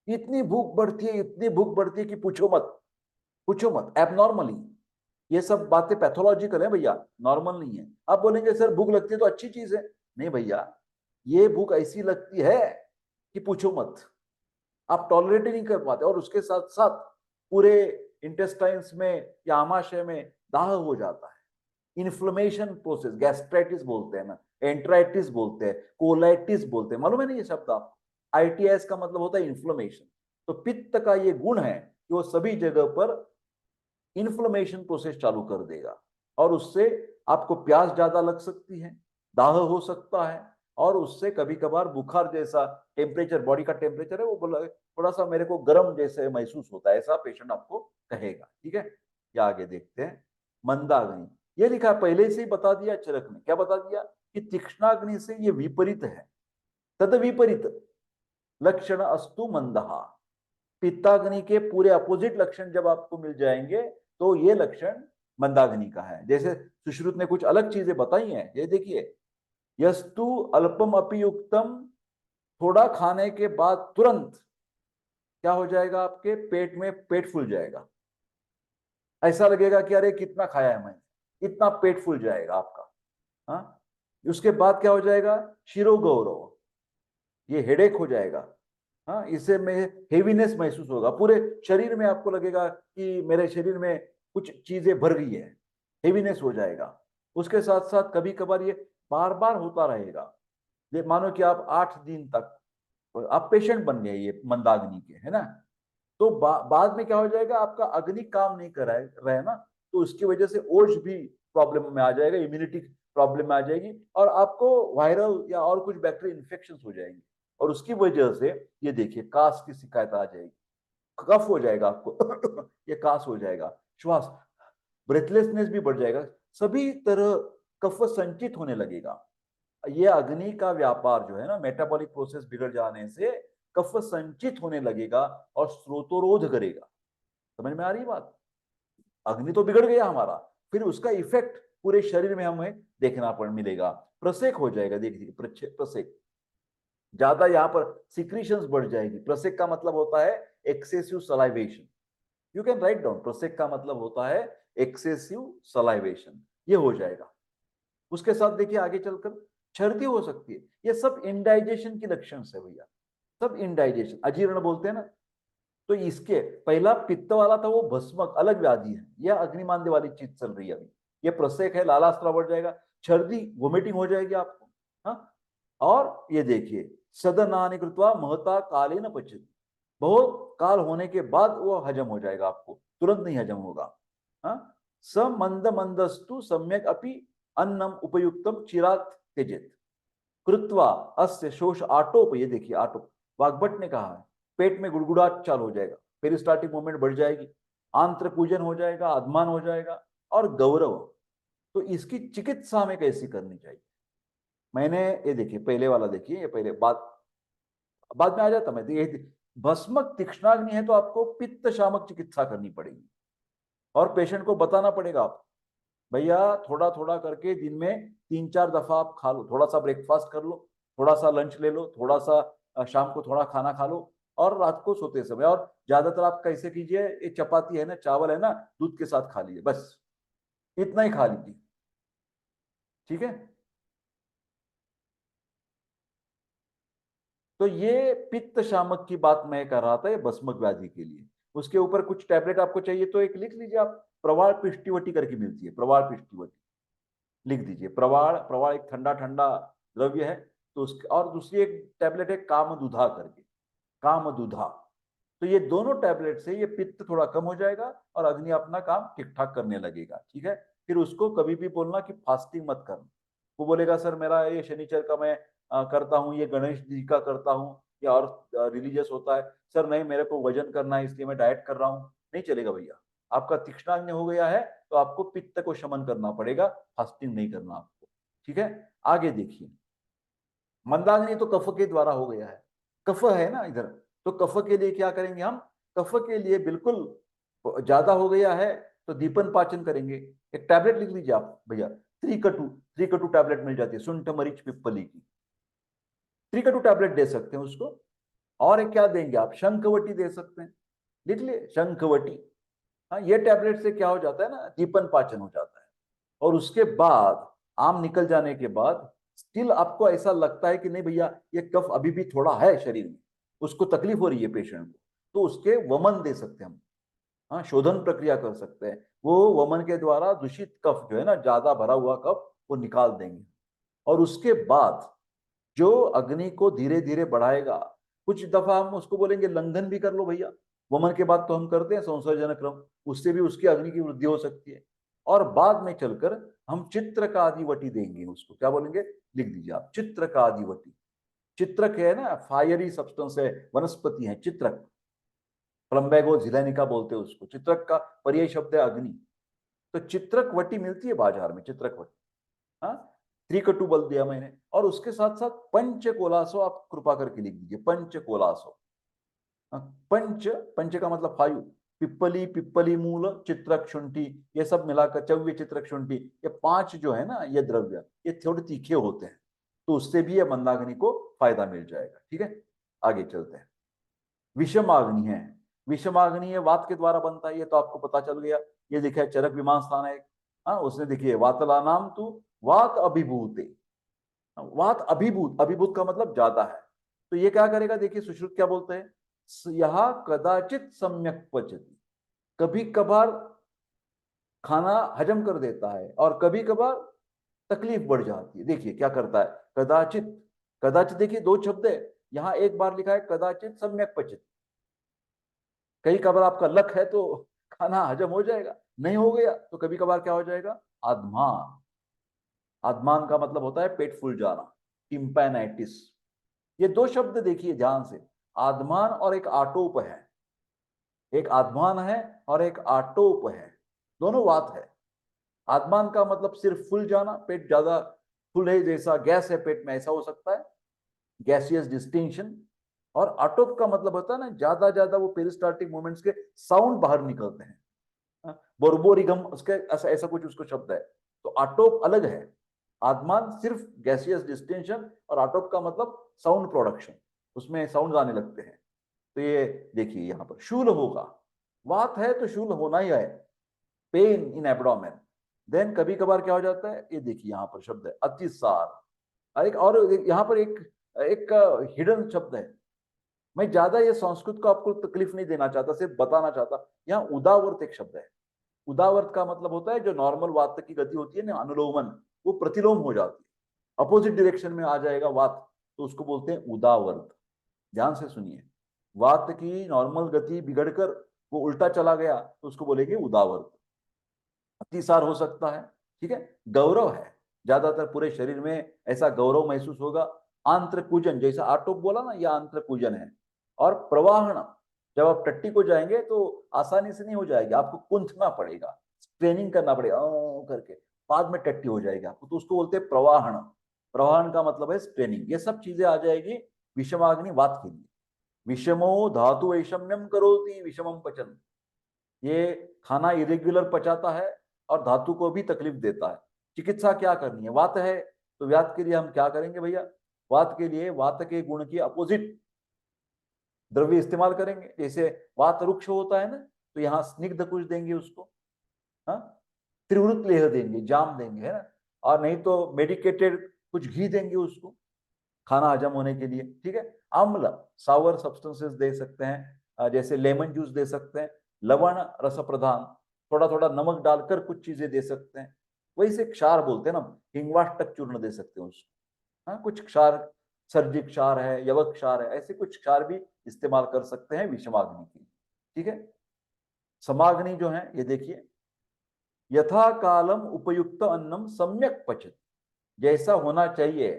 इतनी भूख बढ़ती है, इतनी भूख बढ़ती है कि पूछो मत, पूछो मत, एबनॉर्मली। ये सब बातें पैथोलॉजिकल है भैया, नॉर्मल नहीं है। आप बोलेंगे सर भूख लगती है तो अच्छी चीज है, नहीं भैया, ये भूख ऐसी लगती है कि पूछो मत, आप टॉलरेट ही नहीं कर पाते, और उसके साथ साथ पूरे इंटेस्टाइन्स में या आमाशय में दाह हो जाता है। इन्फ्लेमेशन प्रोसेस, गैस्ट्राइटिस बोलते हैं ना, एंट्राइटिस बोलते हैं, कोलाइटिस बोलते हैं, मालूम है ना ये शब्द आप। आईटीएस का मतलब होता है इन्फ्लेमेशन। तो पित्त का ये गुण है कि वो सभी जगह पर इन्फ्लेमेशन प्रोसेस चालू कर देगा, और उससे आपको प्यास ज्यादा लग सकती है, दाह हो सकता है, और उससे कभी कभार बुखार जैसा टेम्परेचर, बॉडी का टेम्परेचर है वो बोला थोड़ा सा मेरे को गर्म जैसे महसूस होता है, ऐसा पेशेंट आपको कहेगा, ठीक है। या आगे देखते हैं, मंदाग्नि, ये लिखा पहले से ही बता दिया चरक ने, क्या बता दिया कि तीक्ष्णाग्नि से ये विपरीत है। तद विपरीत लक्षण अस्तु मंदहा, पित्ताग्नि के पूरे अपोजिट लक्षण जब आपको मिल जाएंगे, तो ये लक्षण मंदाग्नि का है। जैसे सुश्रुत ने कुछ अलग चीजें बताई हैं, ये देखिए, यस्तु अल्पम अपियुक्तम, थोड़ा खाने के बाद तुरंत क्या हो जाएगा, आपके पेट में पेट फूल जाएगा, ऐसा लगेगा कि अरे कितना खाया है मैंने, इतना पेट फूल जाएगा आपका। हाँ, उसके बाद क्या हो जाएगा, शिरो गौरव, ये हेडेक हो जाएगा। हाँ, इससे में हेवीनेस महसूस होगा पूरे शरीर में, आपको लगेगा कि मेरे शरीर में कुछ चीजें भर गई है, हेवीनेस हो जाएगा। उसके साथ साथ कभी कभार ये बार बार होता रहेगा। ये मानो कि आप 8 दिन तक आप पेशेंट बन गए ये मंदाग्नि के, है ना। तो बाद में क्या हो जाएगा, आपका अग्नि काम नहीं कर रहा है ना, तो उसकी वजह से ओज भी प्रॉब्लम में आ जाएगा, इम्यूनिटी प्रॉब्लम में आ जाएगी, और आपको वायरल या और कुछ बैक्टीरियल इन्फेक्शन हो जाएंगे, और उसकी वजह से ये देखिए कास की शिकायत आ जाएगी, कफ हो जाएगा आपको ये कास हो जाएगा, श्वास ब्रेथलेसनेस भी बढ़ जाएगा, सभी तरह कफ संचित होने लगेगा। ये अग्नि का व्यापार जो है ना, मेटाबॉलिक प्रोसेस बिगड़ जाने से कफ संचित होने लगेगा और स्रोतोरोध करेगा। समझ में आ रही बात? अग्नि तो बिगड़ गया हमारा, फिर उसका इफेक्ट पूरे शरीर में हमें देखना पड़ मिलेगा, प्रसेक हो जाएगा, देखिए प्रसेक, ज्यादा यहाँ पर सिक्रीशंस बढ़ जाएगी। प्रसेक का मतलब होता है excessive salivation, you can write down, प्रसेक का मतलब होता है एक्सेसिव सलाइवेशन, ये हो जाएगा। उसके साथ देखिए आगे चलकर छर्दी हो सकती है, ये सब इनडाइजेशन की लक्षण है भैया, सब इनडाइजेशन, अजीर्ण बोलते हैं ना। तो इसके पहला पित्त वाला था वो भस्मक अलग व्याधि है, यह अग्निमांद्य वाली चीज चल रही है अभी, ये प्रसेक है, लालास्त्र बढ़ जाएगा, छर्दी वोमिटिंग हो जाएगी आपको। हाँ, और ये देखिए सदनानि कृत्वा महता कालेन पचति, बहुत काल होने के बाद वो हजम हो जाएगा, आपको तुरंत नहीं हजम होगा। हाँ, स मंद मंदस्तु सम्यक अपि अन्नम उपयुक्तम चिरात त्यजेत कृत्वा अस्य शोष आटोप, ये देखिए आटोप, वाग्भट ने कहा है, पेट में गुड़गुड़ाहट चालू हो जाएगा, पेरिस्टाल्टिक मूवमेंट बढ़ जाएगी, आंत्र पूजन हो जाएगा, अधमान हो जाएगा, और गौरव। तो इसकी चिकित्सा में कैसी करनी चाहिए, मैंने ये देखिए पहले वाला देखिए, ये पहले बाद में आ जाता मैं, ये भस्मक तीक्ष्णाग्नि है तो आपको पित्त शामक चिकित्सा करनी पड़ेगी, और पेशेंट को बताना पड़ेगा आप, भैया थोड़ा थोड़ा करके दिन में 3-4 दफा आप खा लो, थोड़ा सा ब्रेकफास्ट कर लो, थोड़ा सा लंच ले लो, थोड़ा सा शाम को थोड़ा खाना खा लो, और रात को सोते समय, और ज्यादातर आप कैसे कीजिए, ये चपाती है ना, चावल है ना, दूध के साथ खा लीजिए, बस इतना ही खा लीजिए, ठीक है। तो ये पित्त शामक की बात मैं कर रहा था, ये भस्मक व्याधि के लिए। उसके ऊपर कुछ टैबलेट आपको चाहिए तो एक लिख लीजिए आप, प्रवाल पिष्टिवटी करके मिलती है, प्रवाल पिष्टिवटी लिख दीजिए, प्रवाल, प्रवाल एक ठंडा ठंडा द्रव्य है, तो उसके, और दूसरी एक टैबलेट है कामदुधा करके, कामदुधा। तो ये दोनों टैबलेट से ये पित्त थोड़ा कम हो जाएगा और अग्नि अपना काम ठीक ठाक करने लगेगा, ठीक है। फिर उसको कभी भी बोलना कि फास्टिंग मत करना, वो बोलेगा सर मेरा ये शनिचर का मैं करता हूँ, ये गणेश जी का करता हूँ, या और रिलीजियस होता है, सर नहीं मेरे को वजन करना है इसलिए मैं डाइट कर रहा हूँ, नहीं चलेगा भैया। आपका तीक्ष्णाग्नि हो गया है तो आपको पित्त को शमन करना पड़ेगा, फास्टिंग नहीं करना आपको, ठीक है। आगे देखिए, मंदाग्नि तो कफ के द्वारा हो गया है, कफ है ना इधर, तो कफ के लिए क्या करेंगे हम, कफ के लिए बिल्कुल ज्यादा हो गया है तो दीपन पाचन करेंगे, एक टैबलेट लिख लीजिए आप भैया, त्रिकटु, त्रिकटु टैबलेट मिल जाती है, सुंठ मरीच पिप्पली की, त्रिकटु टैबलेट दे सकते हैं उसको। और एक क्या देंगे आप, शंखवटी दे सकते हैं, लिख लिए शंखवटी। हाँ, ये टैबलेट से क्या हो जाता है ना, दीपन पाचन हो जाता है। और उसके बाद आम निकल जाने के बाद स्टिल आपको ऐसा लगता है कि नहीं भैया ये कफ अभी भी थोड़ा है शरीर में, उसको तकलीफ हो रही है पेशेंट को, तो उसके वमन दे सकते हैं हम। हाँ, शोधन प्रक्रिया कर सकते हैं, वो वमन के द्वारा दूषित कफ जो है ना, ज्यादा भरा हुआ कफ, वो निकाल देंगे। और उसके बाद जो अग्नि को धीरे धीरे बढ़ाएगा, कुछ दफा हम उसको बोलेंगे लंघन भी कर लो भैया, वमन के बाद तो हम करते हैं संसर्जन क्रम, उससे भी उसकी अग्नि की वृद्धि हो सकती है। और बाद में चलकर हम चित्र का आदिवटी देंगे, उसको क्या बोलेंगे, लिख दीजिए आप, चित्र का आदिवटी। चित्रक है ना, फायरी सब्सटेंस है, वनस्पति है चित्रक, प्लम्बैगो जिलेनिका बोलते हैं उसको, चित्रक का पर्याय शब्द है अग्नि। तो चित्रक वटी मिलती है बाजार में, चित्रक वटी। हाँ, त्रिकटु बल दिया मैंने, और उसके साथ साथ पंच कोलासो आप कृपा करके लिख दीजिए, पंच कोलासो। हाँ, पंच, पंच का मतलब 5, पिप्पली, पिप्पली मूल, चित्रक शुंठी, ये सब मिलाकर चव्य चित्रक शुंठी, ये 5 जो है ना ये द्रव्य, ये थोड़े तीखे होते हैं, तो उससे भी ये मंदाग्नि को फायदा मिल जाएगा, ठीक है। आगे चलते हैं, विषमाग्नि है, विषमाग्नि ये वात के द्वारा बनता है, ये तो आपको पता चल गया, ये देखिए चरक विमान स्थान है। हाँ, उसने देखिए वातला नाम तू वात अभिभूते, वात अभिभूत, अभिभूत का मतलब ज्यादा है, तो ये क्या करेगा, देखिए सुश्रुत क्या बोलते हैं, यह कदाचित सम्यक पचती, कभी कभार खाना हजम कर देता है और कभी कभार तकलीफ बढ़ जाती है। देखिए क्या करता है, कदाचित, कदाचित देखिए 2 शब्द है, यहां एक बार लिखा है कदाचित सम्यक पचती, कई कबार आपका लक है तो खाना हजम हो जाएगा, नहीं हो गया तो कभी कभार क्या हो जाएगा, आत्मान। आत्मान का मतलब होता है पेट फूल जाना, टिम्पैनाइटिस। ये दो शब्द देखिए ध्यान से, आत्मान और एक आटोप है। एक आत्मान है और एक आटोप है, दोनों वात है। आत्मान का मतलब सिर्फ फूल जाना, पेट ज्यादा फुल है, जैसा गैस है पेट में ऐसा हो सकता है, गैसियस डिस्टिंक्शन। और आटोप का मतलब होता है ना, ज्यादा ज्यादा वो पेरिस्टाल्टिक मूवमेंट्स के साउंड बाहर निकलते हैं, बोरबोरिगम उसके ऐसा ऐसा कुछ उसको शब्द है। तो आटोप अलग है, आत्मान सिर्फ गैसियस डिस्टिंक्शन, और आटोप का मतलब साउंड प्रोडक्शन, उसमें साउंड आने लगते हैं। तो ये देखिए यहाँ पर शूल होगा, वात है तो शूल होना ही है, पेन इन एब्डोमेन। देन कभी कभार क्या हो जाता है, ये देखिए यहाँ पर शब्द है अतिसार। और यहाँ पर एक एक हिडन शब्द है। मैं ज्यादा ये संस्कृत को आपको तकलीफ नहीं देना चाहता, सिर्फ बताना चाहता। यहाँ उदावर्त एक शब्द है। उदावर्त का मतलब होता है जो नॉर्मल वात की गति होती है ना, अनुलोमन, वो प्रतिलोम हो जाती है, अपोजिट डायरेक्शन में आ जाएगा वात, तो उसको बोलते हैं उदावर्त। ध्यान से सुनिए, वात की नॉर्मल गति बिगड़कर वो उल्टा चला गया तो उसको बोलेंगे उदावर्त। अतिसार हो सकता है, ठीक है। गौरव है, ज्यादातर पूरे शरीर में ऐसा गौरव महसूस होगा। आंत्र पूजन, जैसा आटोप बोला ना, यह आंत्र पूजन है। और प्रवाहन, जब आप टट्टी को जाएंगे तो आसानी से नहीं हो जाएगी, आपको कुंथना पड़ेगा, ट्रेनिंग करना पड़ेगा करके, बाद में टट्टी हो जाएगी आपको, तो उसको बोलते हैं प्रवाहन। प्रवाहन का मतलब है ट्रेनिंग। ये सब चीजें आ जाएगी विषमाग्नि वात के लिए। विषमो धातु वैषम्यम करोति विषमम पचन, ये खाना इरेग्युलर पचाता है और धातु को भी तकलीफ देता है। चिकित्सा क्या करनी है, वात है तो वात के लिए हम क्या करेंगे भैया, वात के लिए वात के गुण की अपोजिट द्रव्य इस्तेमाल करेंगे। जैसे वात रुक्ष होता है ना, तो यहाँ स्निग्ध कुछ देंगे उसको, हाँ, त्रिवृत लेह देंगे, जाम देंगे, है ना। और नहीं तो मेडिकेटेड कुछ घी देंगे उसको खाना हजम होने के लिए, ठीक है। अम्ल, सावर सब्सटेंसेस दे सकते हैं, जैसे लेमन जूस दे सकते हैं। लवण रस प्रधान, थोड़ा थोड़ा नमक डालकर कुछ चीजें दे सकते हैं। वही से क्षार बोलते हैं ना, हिंगवाष्टक चूर्ण दे सकते हैं उसको, हाँ, कुछ क्षार, सर्जिक क्षार है, यवक क्षार है, ऐसे कुछ क्षार भी इस्तेमाल कर सकते हैं विषमाग्नि की, ठीक है। समाग्नि जो है ये देखिए, यथा कालम उपयुक्त अन्नम सम्यक पचत, जैसा होना चाहिए।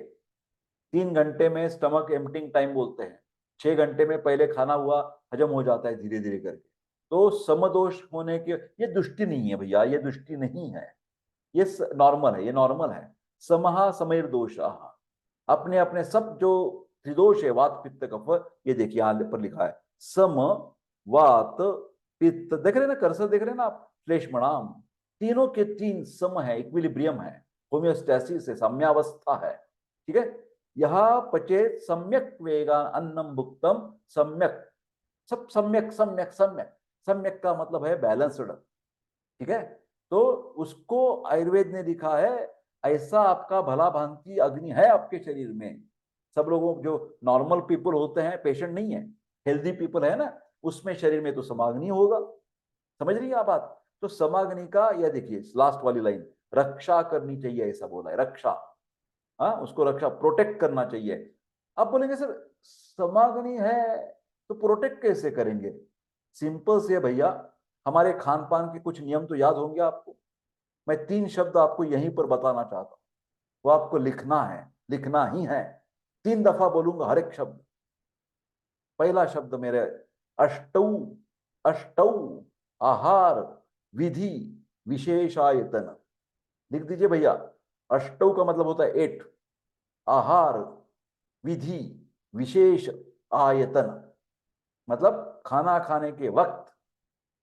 3 घंटे में स्टमक एम्पटिंग टाइम बोलते हैं, 6 घंटे में पहले खाना हुआ हजम हो जाता है धीरे धीरे करके। तो समदोष होने के, ये दुष्टि नहीं है भैया, ये दुष्टि नहीं है, ये नॉर्मल है, ये नॉर्मल है। समहा समैर दोष, अपने अपने सब जो त्रिदोष है, वात पित्त कफ, ये देखिए यहां पर लिखा है सम वात पित्त, देख रहे ना कर्सर, देख रहे ना आप, श्लेष्मणाम, तीनों के तीन सम है, इक्विलिब्रियम है, होम्योस्टैसिस है, साम्यावस्था है, ठीक है। यह पचेत सम्यक वेगा अन्नम भुक्तम सम्यक, सब सम्यक सम्यक सम्यक, सम्यक का मतलब है बैलेंस्ड, ठीक है। तो उसको आयुर्वेद ने लिखा है, ऐसा आपका भला भांति अग्नि है आपके शरीर में। सब लोगों जो नॉर्मल पीपल होते हैं, पेशेंट नहीं है, हेल्दी पीपल है ना, उसमें शरीर में तो समाग्नि होगा। समझ रही है आप बात। तो समाग्नि का यह देखिए लास्ट वाली लाइन, रक्षा करनी चाहिए ऐसा बोला है, रक्षा, हाँ, उसको रक्षा, प्रोटेक्ट करना चाहिए। आप बोलेंगे सर समाग्नि है तो प्रोटेक्ट कैसे करेंगे, सिंपल से भैया, हमारे खान पान के कुछ नियम तो याद होंगे आपको। मैं 3 शब्द आपको यहीं पर बताना चाहता हूं, वो आपको लिखना है, लिखना ही है, 3 दफा बोलूंगा हर एक शब्द। पहला शब्द मेरे, अष्टौ, अष्टौ, आहार विधि विशेषायतन, लिख दीजिए भैया। अष्टौ का मतलब होता है 8, आहार विधि विशेष आयतन, मतलब खाना खाने के वक्त,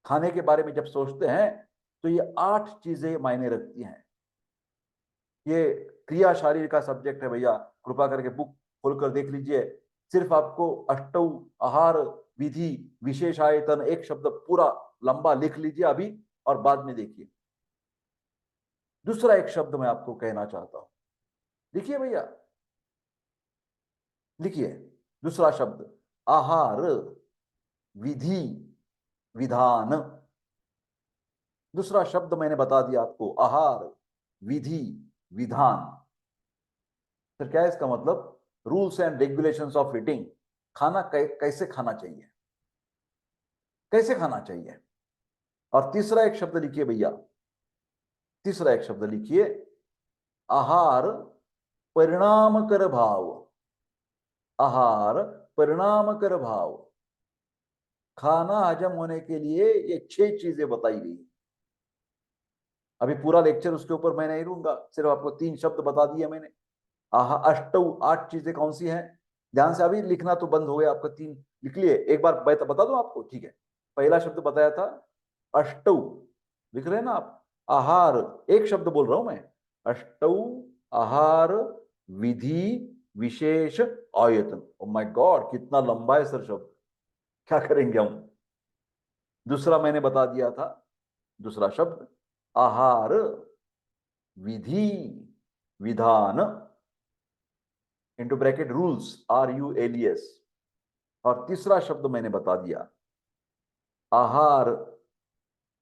खाने के बारे में जब सोचते हैं तो ये 8 चीजें मायने रखती हैं। ये क्रिया शारीर का सब्जेक्ट है भैया, कृपा करके बुक खोलकर देख लीजिए। सिर्फ आपको अष्टौ, आहार विधि विशेषायतन, एक शब्द पूरा लंबा लिख लीजिए अभी, और बाद में देखिए। दूसरा एक शब्द मैं आपको कहना चाहता हूं, लिखिए भैया, लिखिए। दूसरा शब्द आहार विधि विधान, दूसरा शब्द मैंने बता दिया आपको, आहार विधि विधान। फिर क्या है इसका मतलब, rules and regulations of eating, खाना कैसे खाना चाहिए। कैसे खाना चाहिए। और तीसरा एक शब्द लिखिए भैया, तीसरा एक शब्द लिखिए, आहार परिणामकर भाव। आहार परिणामकर भाव। खाना हजम होने के लिए ये 6 चीजें बताई गई। अभी पूरा लेक्चर उसके ऊपर मैं नहीं लूंगा, सिर्फ आपको 3 शब्द बता दिए मैंने। आहा अष्टौ, 8 चीजें कौन सी हैं, ध्यान से। अभी लिखना तो बंद हो गया आपका, 3 लिख लिए। एक बार बता दूं आपको, ठीक है। पहला शब्द बताया था अष्टौ, लिख रहे हैं ना आप। आहार, एक शब्द बोल रहा हूं मैं, अष्टौ आहार विधि विशेष आयतन। ओ माय गॉड, कितना लंबा है सर शब्द, क्या करेंगे हम। दूसरा मैंने बता दिया था, दूसरा शब्द आहार विधि विधान, इंटू ब्रैकेट रूल्स, RULES। और तीसरा शब्द मैंने बता दिया, आहार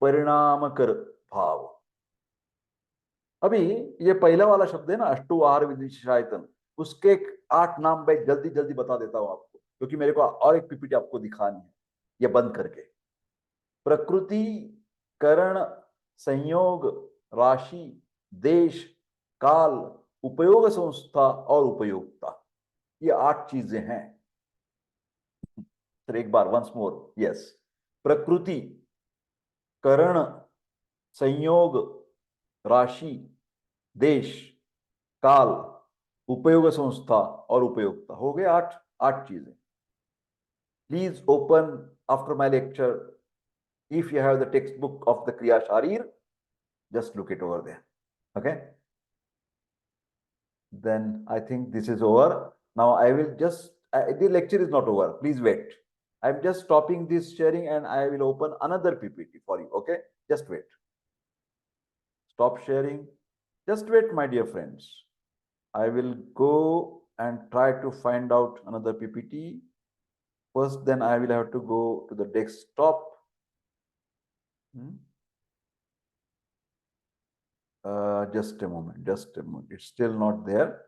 परिणामकर भाव। अभी ये पहला वाला शब्द है ना, अष्टो आहार विधिशायतन, उसके 8 नाम मैं जल्दी जल्दी बता देता हूं आपको, क्योंकि मेरे को और एक पीपीटी आपको दिखानी है, ये बंद करके। प्रकृति, करण, संयोग, राशि, देश, काल, उपयोग संस्था और उपयोगिता, ये 8 चीजें हैं। फिर एक बार वंस मोर, यस। प्रकृति, करण, संयोग, राशि, देश, काल, उपयोग संस्था और उपयोगिता, हो गए 8 चीजें। Please open after my lecture, if you have the textbook of the Kriya Sharir, just look it over there. Okay, then I think this is over. Now I will just the lecture is not over, please wait. I'm just stopping this sharing and I will open another PPT for you. Okay, just wait. Stop sharing, just wait my dear friends. I will go and try to find out another PPT first, then I will have to go to the desktop. Just a moment, it's still not there.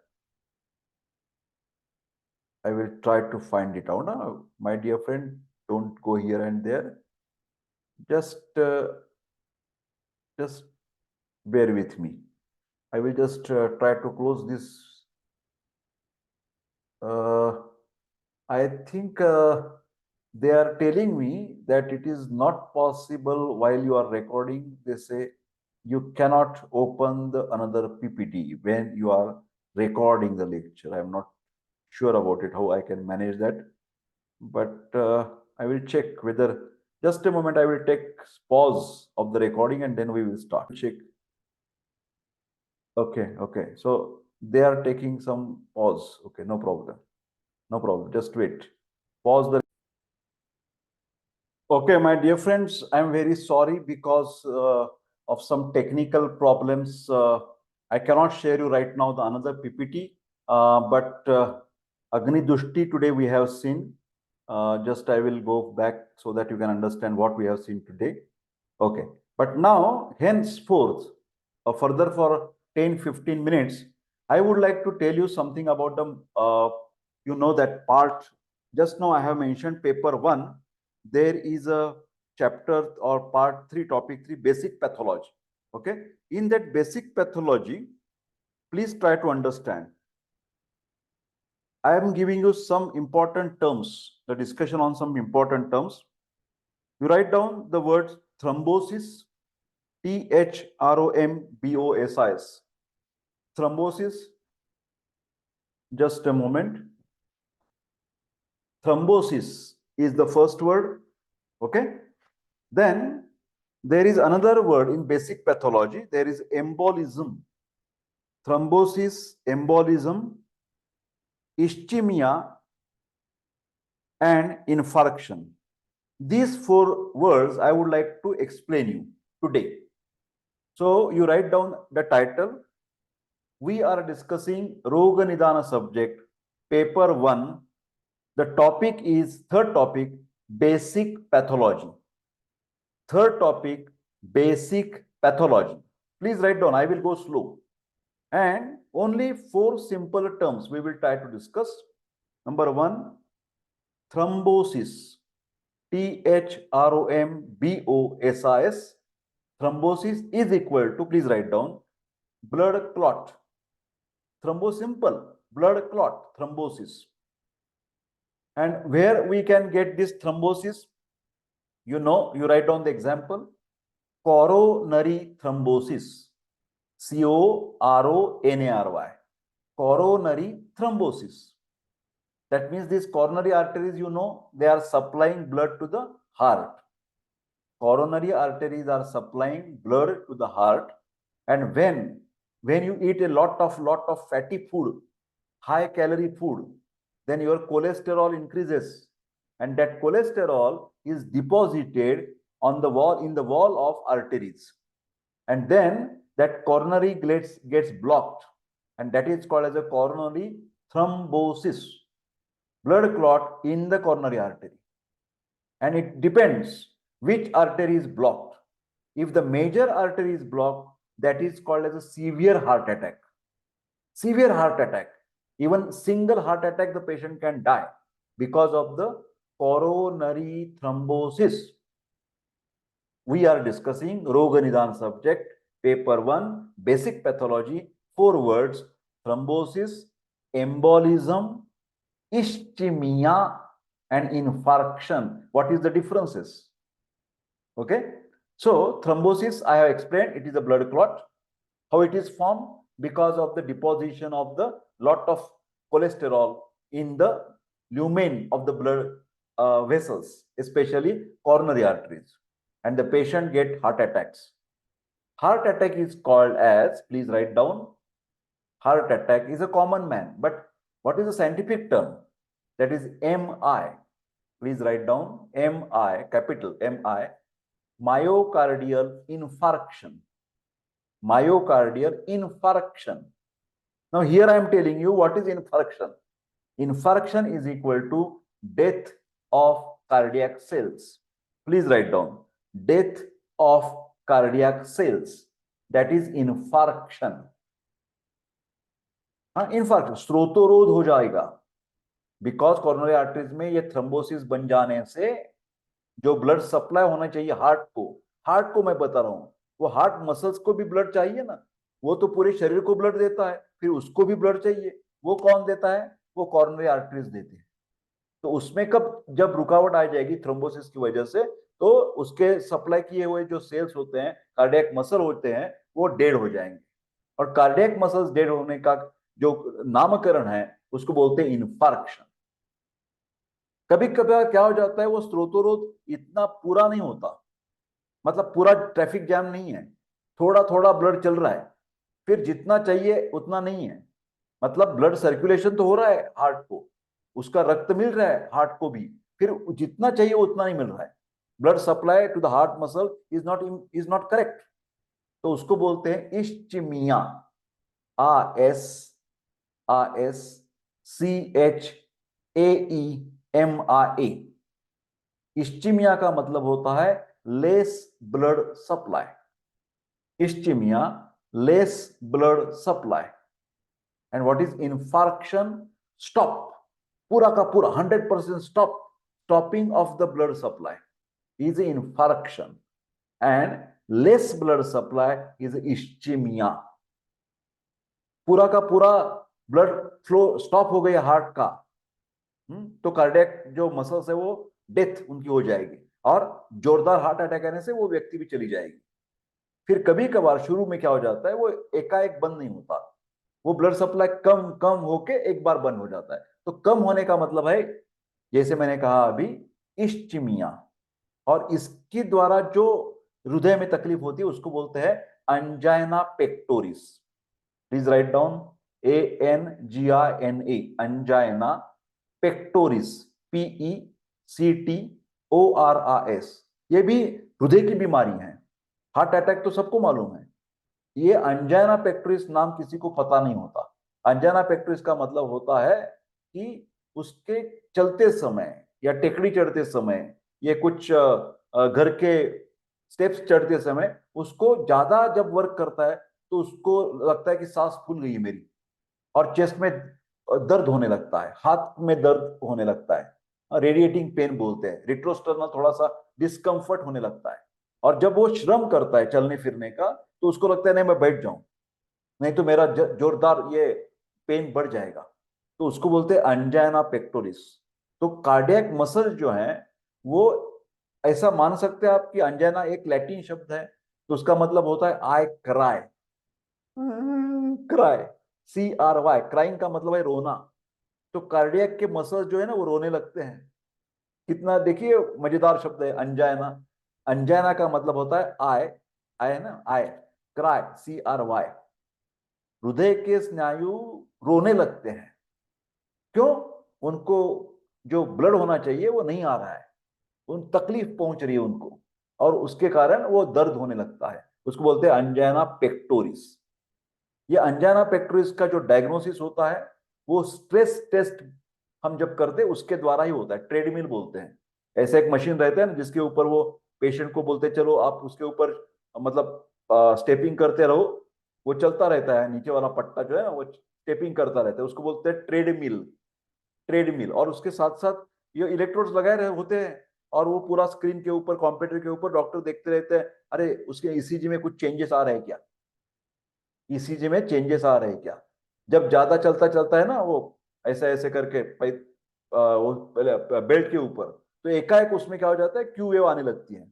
I will try to find it out. Now, my dear friend, don't go here and there. Just bear with me. I will just try to close this. I think they are telling me that it is not possible while you are recording. They say you cannot open the another PPT when you are recording the lecture. I am not sure about it, how I can manage that. But I will check whether, just a moment, I will take pause of the recording and then we will start. Check. Okay. So they are taking some pause. Okay, no problem. Just wait. Pause the. Okay, my dear friends, I'm very sorry because of some technical problems. I cannot share you right now the another PPT, but Agni Dushti today we have seen. Just I will go back so that you can understand what we have seen today. Okay, but now henceforth, further for 10-15 minutes, I would like to tell you something about the, you know, that part. Just now I have mentioned paper 1. There is a chapter or part 3, topic 3, basic pathology. Okay, in that basic pathology, please try to understand. I am giving you some important terms, the discussion on some important terms. You write down the words thrombosis, THROMBOSIS. Thrombosis, just a moment. Thrombosis is the first word, okay? Then there is another word in basic pathology, there is embolism. Thrombosis, embolism, ischemia, and infarction. These 4 words I would like to explain you today. So you write down the title. We are discussing Roga Nidana subject, paper 1. The topic is, third topic, basic pathology. Third topic, basic pathology. Please write down, I will go slow. And only 4 simple terms we will try to discuss. Number 1, thrombosis. THROMBOSIS. Thrombosis is equal to, please write down, blood clot. Thrombo simple, blood clot, thrombosis. And where we can get this thrombosis? You know, you write down the example. Coronary thrombosis. CORONARY. Coronary thrombosis. That means these coronary arteries, you know, they are supplying blood to the heart. Coronary arteries are supplying blood to the heart. And when you eat a lot of fatty food, high calorie food, then your cholesterol increases, and that cholesterol is deposited on the wall, in the wall of arteries, and then that coronary gets blocked, and that is called as a coronary thrombosis, blood clot in the coronary artery. And it depends which artery is blocked. If the major artery is blocked, that is called as a severe heart attack. Severe heart attack. Even single heart attack, the patient can die because of the coronary thrombosis. We are discussing Roga Nidan subject, paper 1, basic pathology, 4 words: thrombosis, embolism, ischemia, and infarction. What is the differences? Okay. So thrombosis, I have explained, it is a blood clot. How it is formed? Because of the deposition of the lot of cholesterol in the lumen of the blood vessels, especially coronary arteries, and the patient get heart attacks. Heart attack is called as, please write down, heart attack is a common man, but what is the scientific term? That is MI. Please write down MI, capital MI, myocardial infarction. Myocardial infarction. Now here I am telling you what is infarction. Infarction is equal to death of cardiac cells. Please write down death of cardiac cells. That is infarction. Infarction, स्रोतोरोध हो जाएगा, because coronary arteries में ये thrombosis बन जाने से जो blood supply होना चाहिए हार्ट को मैं बता रहा हूं, वो हार्ट मसल्स को भी ब्लड चाहिए ना, वो तो पूरे शरीर को ब्लड देता है, फिर उसको भी ब्लड चाहिए, वो कौन देता है? वो कोरोनरी आर्टरीज देते हैं। तो उसमें जब रुकावट आ जाएगी थ्रोम्बोसिस की वजह से, तो उसके सप्लाई किए हुए जो सेल्स होते हैं, कार्डियक मसल होते हैं, वो डेड हो जाएंगे, और कार्डियक मसल्स डेड होने का जो नामकरण है उसको बोलते हैं इन्फार्क्शन। कभी कभी क्या हो जाता है, वो स्रोतोरोध इतना पूरा नहीं होता, मतलब पूरा ट्रैफिक जैम नहीं है, थोड़ा थोड़ा ब्लड चल रहा है, फिर जितना चाहिए उतना नहीं है, मतलब ब्लड सर्कुलेशन तो हो रहा है हार्ट को, उसका रक्त मिल रहा है हार्ट को भी, फिर जितना चाहिए उतना नहीं मिल रहा है, blood supply to the heart muscle is not correct, तो उसको बोलते हैं इस्चीमिया। ISCHAEMIA। इस्चीमिया का मतलब होता है less blood supply. Ischaemia, less blood supply. And what is infarction? Stop, पूरा का पूरा 100% stopping of the blood supply is infarction, and less blood supply is ischaemia. पूरा का पूरा ब्लड फ्लो स्टॉप हो गया हार्ट का, तो कार्डियक जो मसल्स है वो डेथ उनकी हो जाएगी, और जोरदार हार्ट अटैक आने से वो व्यक्ति भी चली जाएगी। फिर कभी कभार शुरू में क्या हो जाता है, वो एकाएक बंद नहीं होता, वो ब्लड सप्लाई कम कम होके एक बार बंद हो जाता है। तो कम होने का मतलब है, जैसे मैंने कहा अभी, इस्चीमिया, और इसके द्वारा जो हृदय में तकलीफ होती है उसको बोलते हैं angina pectoris. Please write down ANGINA, angina pectoris, PECTORIS। ये भी हृदय की बीमारी है, हार्ट अटैक तो सबको मालूम है, ये एंजाइना पेक्टोरिस नाम किसी को पता नहीं होता। एंजाइना पेक्टोरिस का मतलब होता है कि उसके चलते समय या टेकड़ी चढ़ते समय, ये कुछ घर के स्टेप्स चढ़ते समय उसको ज्यादा जब वर्क करता है तो उसको लगता है कि सांस फूल गई है मेरी, और चेस्ट में दर्द होने लगता है, हाथ में दर्द होने लगता है, रेडिएटिंग पेन बोलते हैं, रेट्रोस्टर्नल थोड़ा सा डिस्कम्फर्ट होने लगता है। और जब वो श्रम करता है चलने फिरने का तो उसको लगता है नहीं मैं बैठ जाऊं, नहीं तो मेरा जोरदार ये पेन बढ़ जाएगा, तो उसको बोलते हैं अंजाइना पेक्टोरिस। तो कार्डियक मसल जो है वो, ऐसा मान सकते हैं आप कि अंजाइना एक लैटिन शब्द है, तो उसका मतलब होता है I cry, cry, CRY, crying का मतलब है रोना। तो कार्डियक के मसल्स जो है ना वो रोने लगते हैं। कितना देखिए मजेदार शब्द है अंजाइना। अंजाइना का मतलब होता है आई, आई है ना आई, क्राई, CRY। हृदय के स्नायु रोने लगते हैं। क्यों? उनको जो ब्लड होना चाहिए वो नहीं आ रहा है, उन तकलीफ पहुंच रही है उनको, और उसके कारण वो दर्द होने लगता है। उसको बोलते हैं अंजाइना पेक्टोरिस। ये अंजाइना पेक्टोरिस का जो डायग्नोसिस होता है वो स्ट्रेस टेस्ट हम जब करते हैं उसके द्वारा ही होता है। ट्रेडमिल बोलते हैं, ऐसा एक मशीन रहता है ना जिसके ऊपर वो पेशेंट को बोलते हैं चलो आप उसके ऊपर मतलब स्टेपिंग करते रहो, वो चलता रहता है, नीचे वाला पट्टा जो है ना वो स्टेपिंग करता रहता है, उसको बोलते हैं ट्रेडमिल। ट्रेडमिल, और उसके साथ साथ ये इलेक्ट्रोड्स लगाए रहे होते हैं, और वो पूरा स्क्रीन के ऊपर कंप्यूटर के ऊपर डॉक्टर देखते रहते हैं, अरे उसके ईसीजी में कुछ चेंजेस आ रहे हैं क्या, ईसीजी में चेंजेस आ रहे हैं क्या। जब ज्यादा चलता चलता है ना वो ऐसे ऐसे करके वो पहले बेल्ट के ऊपर, तो एकाएक उसमें क्या हो जाता है, क्यू वेव आने लगती है,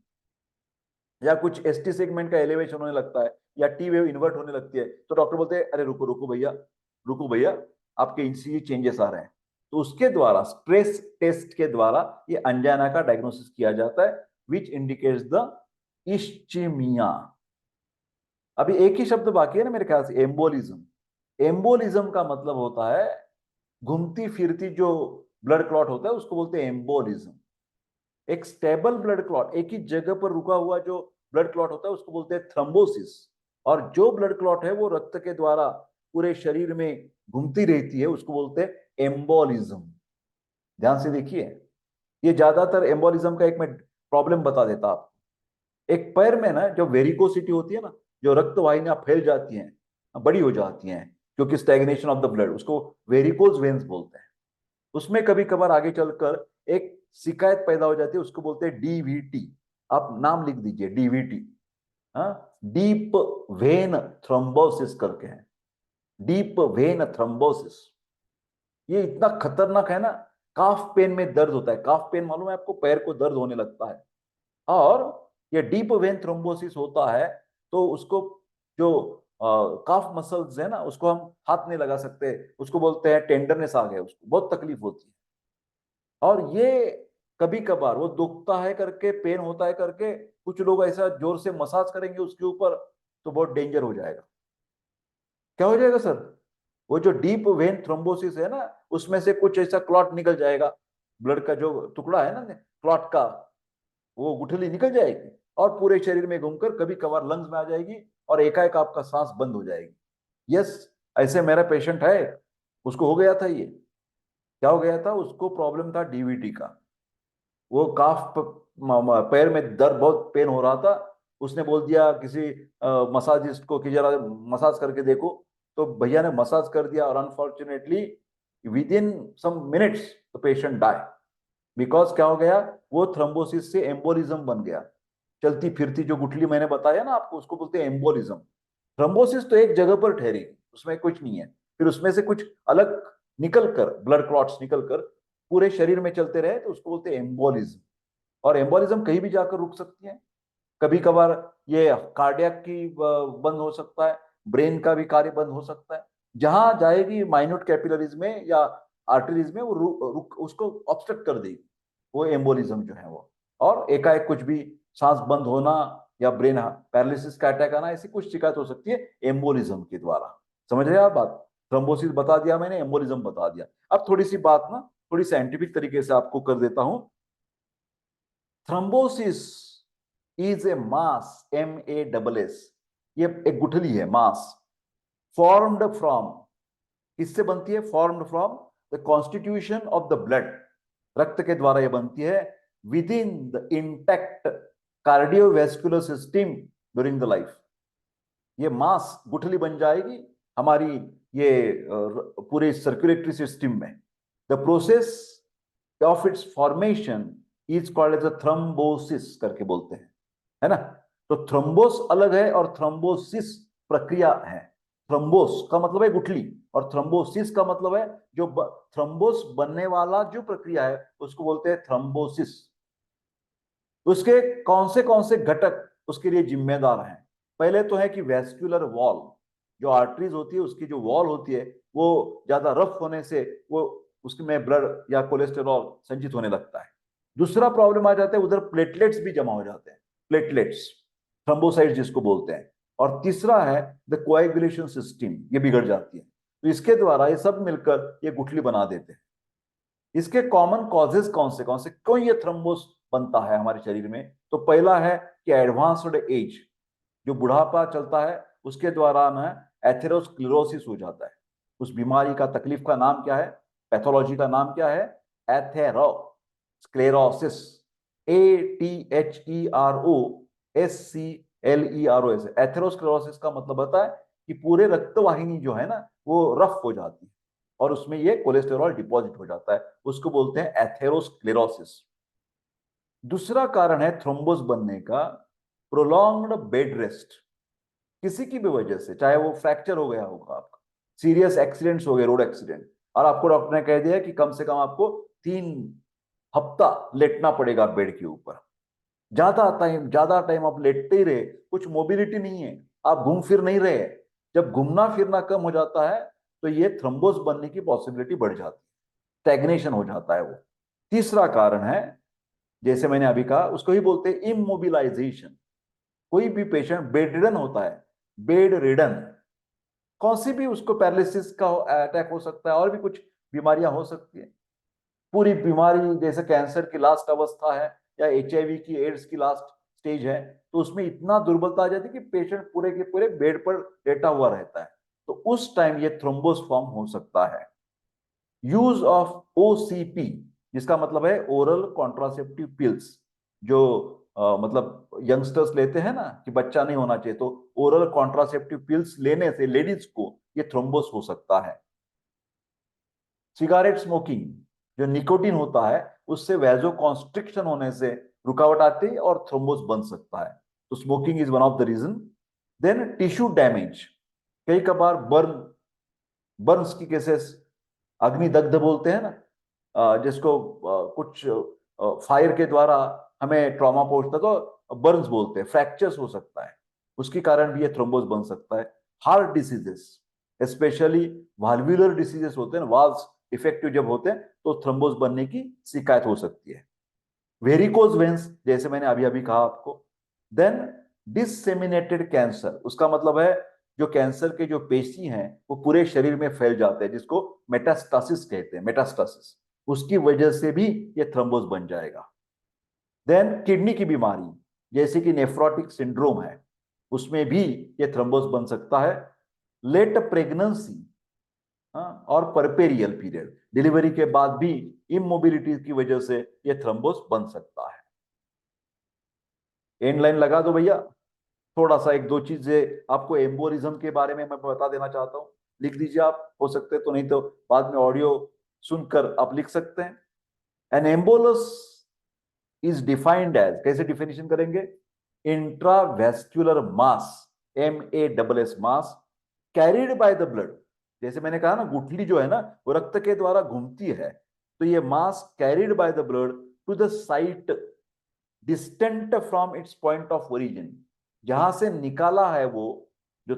या कुछ एसटी सेगमेंट का एलिवेशन होने लगता है, या टी वेव इन्वर्ट होने लगती है, तो डॉक्टर बोलते हैं अरे रुको रुको भैया, रुको भैया, आपके ईसीजी चेंजेस आ रहे हैं। तो उसके द्वारा स्ट्रेस टेस्ट के द्वारा ये अंजाना का डायग्नोसिस किया जाता है, विच इंडिकेट्स द इश्चिमिया। अभी एक ही शब्द बाकी है ना मेरे ख्याल से, एम्बोलिज्म। एम्बोलिज्म का मतलब होता है घूमती फिरती जो ब्लड क्लॉट होता है उसको बोलते हैं एम्बोलिज्म। एक स्टेबल ब्लड क्लॉट, एक ही जगह पर रुका हुआ जो ब्लड क्लॉट होता है उसको बोलते हैं थ्रोम्बोसिस। और जो ब्लड क्लॉट है वो रक्त के द्वारा पूरे शरीर में घूमती रहती है उसको बोलते हैं एम्बोलिज्म। ध्यान से देखिए, ये ज्यादातर एम्बोलिज्म का एक मैं प्रॉब्लम बता देता आपको। एक पैर में ना जो वेरिकोसिटी होती है ना, जो रक्त वाहिनियां फैल जाती हैं, बड़ी हो जाती हैं, क्योंकि स्टैग्नेशन ऑफ द ब्लड, उसको वेरिकोज वेन्स बोलते हैं। उसमें कभी कभार आगे चलकर एक शिकायत पैदा हो जाती है, उसको बोलते हैं डीवीटी। आप नाम लिख दीजिए डीवीटी, हाँ, डीप वेन थ्रोम्बोसिस करके है, डीप वेन थ्रोम्बोसिस। ये इतना खतरनाक है ना, काफ पेन में दर्द होता है, काफ पेन मालूम है आपको, पैर को दर्द होने लगता है। और ये डीप वेन थ्रोम्बोसिस होता है तो उसको जो काफ मसल्स है ना उसको हम हाथ नहीं लगा सकते, उसको बोलते हैं टेंडरनेस आ गया, उसको बहुत तकलीफ होती है। और ये कभी कभार वो दुखता है करके, पेन होता है करके, कुछ लोग ऐसा जोर से मसाज करेंगे उसके ऊपर तो बहुत डेंजर हो जाएगा। क्या हो जाएगा सर? वो जो डीप वेन थ्रोम्बोसिस है ना उसमें से कुछ ऐसा क्लॉट निकल जाएगा, ब्लड का जो टुकड़ा है ना क्लॉट का, वो गुठली निकल जाएगी और पूरे शरीर में घूमकर कभी कभार लंग्स में आ जाएगी, और एकाएक आपका सांस बंद हो जाएगी। यस, ऐसे मेरा पेशेंट है, उसको हो गया था ये। क्या हो गया था उसको? प्रॉब्लम था डीवीटी का। वो पैर में दर्द, बहुत पेन हो रहा था। उसने बोल दिया किसी मसाजिस्ट को कि जरा मसाज करके देखो, तो भैया ने मसाज कर दिया, और unfortunately within some minutes the patient die. Because क्या हो गया, वो थ्रोम्बोसिस से एम्बोलिज्म बन गया। चलती फिरती जो गुठली मैंने बताया ना आपको उसको बोलते हैं एम्बोलिज्म। थ्रोम्बोसिस तो एक जगह पर ठहरी, उसमें कुछ नहीं है, फिर उसमें से कुछ अलग निकल कर, ब्लड क्लॉट्स निकल कर पूरे शरीर में चलते रहे तो उसको बोलते हैं एम्बोलिज्म। और एम्बोलिज्म कहीं भी जाकर रुक सकती है। कभी कभार ये कार्डियक की बंद हो सकता है, ब्रेन का भी कार्य बंद हो सकता है। जहां जाएगी माइन्यूट कैपिलरीज में या आर्टरीज में वो उसको ऑब्स्ट्रक्ट कर देगी, वो एम्बोलिज्म जो है वो। और एकाएक कुछ भी सांस बंद होना या ब्रेन पैरालिसिस का अटैक आना, ऐसी कुछ शिकायत हो सकती है एम्बोलिज्म के द्वारा। समझ रहे हैं आप बात? थ्रोम्बोसिस बता दिया मैंने, एम्बोलिज्म बता दिया। अब थोड़ी सी बात ना थोड़ी साइंटिफिक तरीके से आपको कर देता हूं। Thrombosis is a mass, MASS, ये एक गुठली है, मास, फॉर्म्ड फ्रॉम, किससे बनती है? Formed from the constitution of the blood, रक्त के द्वारा ये बनती है, within the intact cardiovascular system during the life. ये मास गुठली बन जाएगी हमारी ये पूरे सर्कुलेटरी सिस्टम में। The process of its formation is called as a thrombosis करके बोलते हैं, है ना। तो थ्रोम्बोस अलग है और थ्रोम्बोसिस प्रक्रिया है। थ्रोम्बोस का मतलब है गुठली और थ्रोम्बोसिस का मतलब है जो थ्रोम्बोस बनने वाला जो प्रक्रिया है उसको बोलते हैं थ्रोम्बोसिस। उसके कौन से घटक उसके लिए जिम्मेदार हैं? पहले तो है कि वेस्क्युलर वॉल, जो आर्टरीज होती है उसकी जो वॉल होती है वो ज्यादा रफ होने से वो उसमें ब्लड या कोलेस्टेरॉल संचित होने लगता है। दूसरा प्रॉब्लम आ जाता है, उधर प्लेटलेट्स भी जमा हो जाते हैं, प्लेटलेट्स, थ्रोम्बोसाइट जिसको बोलते हैं। और तीसरा है द कोएगुलेशन सिस्टम, ये बिगड़ जाती है। तो इसके द्वारा ये सब मिलकर ये गुठली बना देते हैं। इसके कॉमन कॉजेज कौन से क्यों ये थ्रोम्बोस बनता है हमारे शरीर में? तो पहला है कि एडवांस्ड एज, जो बुढ़ापा चलता है उसके दौरान एथेरोस्क्लेरोसिस हो जाता है। उस बीमारी का, तकलीफ का नाम क्या है, पैथोलॉजी का नाम क्या है? एथेरोस्क्लेरोसिस। ATHEROSCLEROS। एथेरोस्क्लेरोसिस का मतलब होता है कि पूरे रक्तवाहिनी जो है ना वो रफ हो जाती है और उसमें ये कोलेस्टेरॉल डिपॉजिट हो जाता है, उसको बोलते हैं एथेरोस्क्लेरोसिस। दूसरा कारण है थ्रोम्बोस बनने का, प्रोलॉन्ग्ड बेड रेस्ट। किसी की भी वजह से, चाहे वो फ्रैक्चर हो गया होगा आपका, सीरियस एक्सीडेंट्स हो गए, रोड एक्सीडेंट, और आपको डॉक्टर ने कह दिया कि कम से कम आपको 3 हफ्ता लेटना पड़ेगा बेड के ऊपर। ज्यादा टाइम आप लेटते ही रहे, कुछ मोबिलिटी नहीं है, आप घूम फिर नहीं रहे। जब घूमना फिरना कम हो जाता है तो ये थ्रोम्बोस बनने की पॉसिबिलिटी बढ़ जाती है, स्टैग्नेशन हो जाता है वो। तीसरा कारण है, जैसे मैंने अभी कहा, उसको ही बोलते हैं इमोबिलाइजेशन। कोई भी पेशेंट बेड रिडन होता है, बेड रिडन, कौन सी भी उसको पैरालिसिस का अटैक हो सकता है और भी कुछ बीमारियां हो सकती है। पूरी बीमारी जैसे कैंसर की लास्ट अवस्था है या HIV की, एड्स की लास्ट स्टेज है, तो उसमें इतना दुर्बलता आ जाती है कि पेशेंट पूरे के पूरे बेड पर लेटा हुआ रहता है। तो उस टाइम ये थ्रोम्बोस फॉर्म हो सकता है। यूज ऑफ OCP, जिसका मतलब है ओरल कॉन्ट्रासेप्टिव पिल्स, जो मतलब यंगस्टर्स लेते हैं ना कि बच्चा नहीं होना चाहिए, तो ओरल कॉन्ट्रासेप्टिव पिल्स लेने से लेडीज को ये थ्रोम्बोस हो सकता है। सिगारेट स्मोकिंग, जो निकोटीन होता है उससे वैजो कॉन्स्ट्रिक्शन होने से रुकावट आती है और थ्रोम्बोस बन सकता है। तो smoking is one of the reason. Then tissue damage, कई कबार बर्न्स की केसेस, अग्निदग्ध बोलते हैं ना, जिसको कुछ फायर के द्वारा हमें ट्रॉमा पहुंचता, तो बर्न्स बोलते हैं, फ्रैक्चर्स हो सकता है, उसके कारण भी ये थ्रोम्बोस बन सकता है। Heart diseases, specially valvular diseases होते हैं, वाल्व्स इफेक्टिव जब होते हैं तो थ्रोम्बोस बनने की शिकायत हो सकती है। वेरिकोज वेन्स, जैसे मैंने अभी अभी कहा आपको। देन डिसेमिनेटेड कैंसर, उसका मतलब है जो कैंसर के जो पेशी हैं वो पूरे शरीर में फैल जाते हैं, जिसको मेटास्टासिस कहते हैं, मेटास्टासिस, उसकी वजह से भी ये थ्रोम्बोस बन जाएगा। देन किडनी की बीमारी जैसे कि नेफ्रोटिक सिंड्रोम है, उसमें भी ये थ्रोम्बोस बन सकता है। लेट प्रेगनेंसी, हाँ, और परपेरियल पीरियड, डिलीवरी के बाद भी इमोबिलिटी की वजह से ये थ्रोम्बोस बन सकता है। एंड लाइन लगा दो भैया। थोड़ा सा एक दो चीजें आपको एम्बोलिज्म के बारे में मैं बता देना चाहता हूँ, लिख दीजिए आप, हो सकते तो, नहीं तो बाद में ऑडियो सुनकर आप लिख सकते हैं। An embolus is defined as, कैसे डिफिनेशन करेंगे? Intravascular mass, MASS mass, carried by the blood. जैसे मैंने कहा ना, गुठली जो है ना वो रक्त के द्वारा घूमती है, तो ये mass carried by the blood to the site distant from its point of origin. जहां से निकाला है वो जो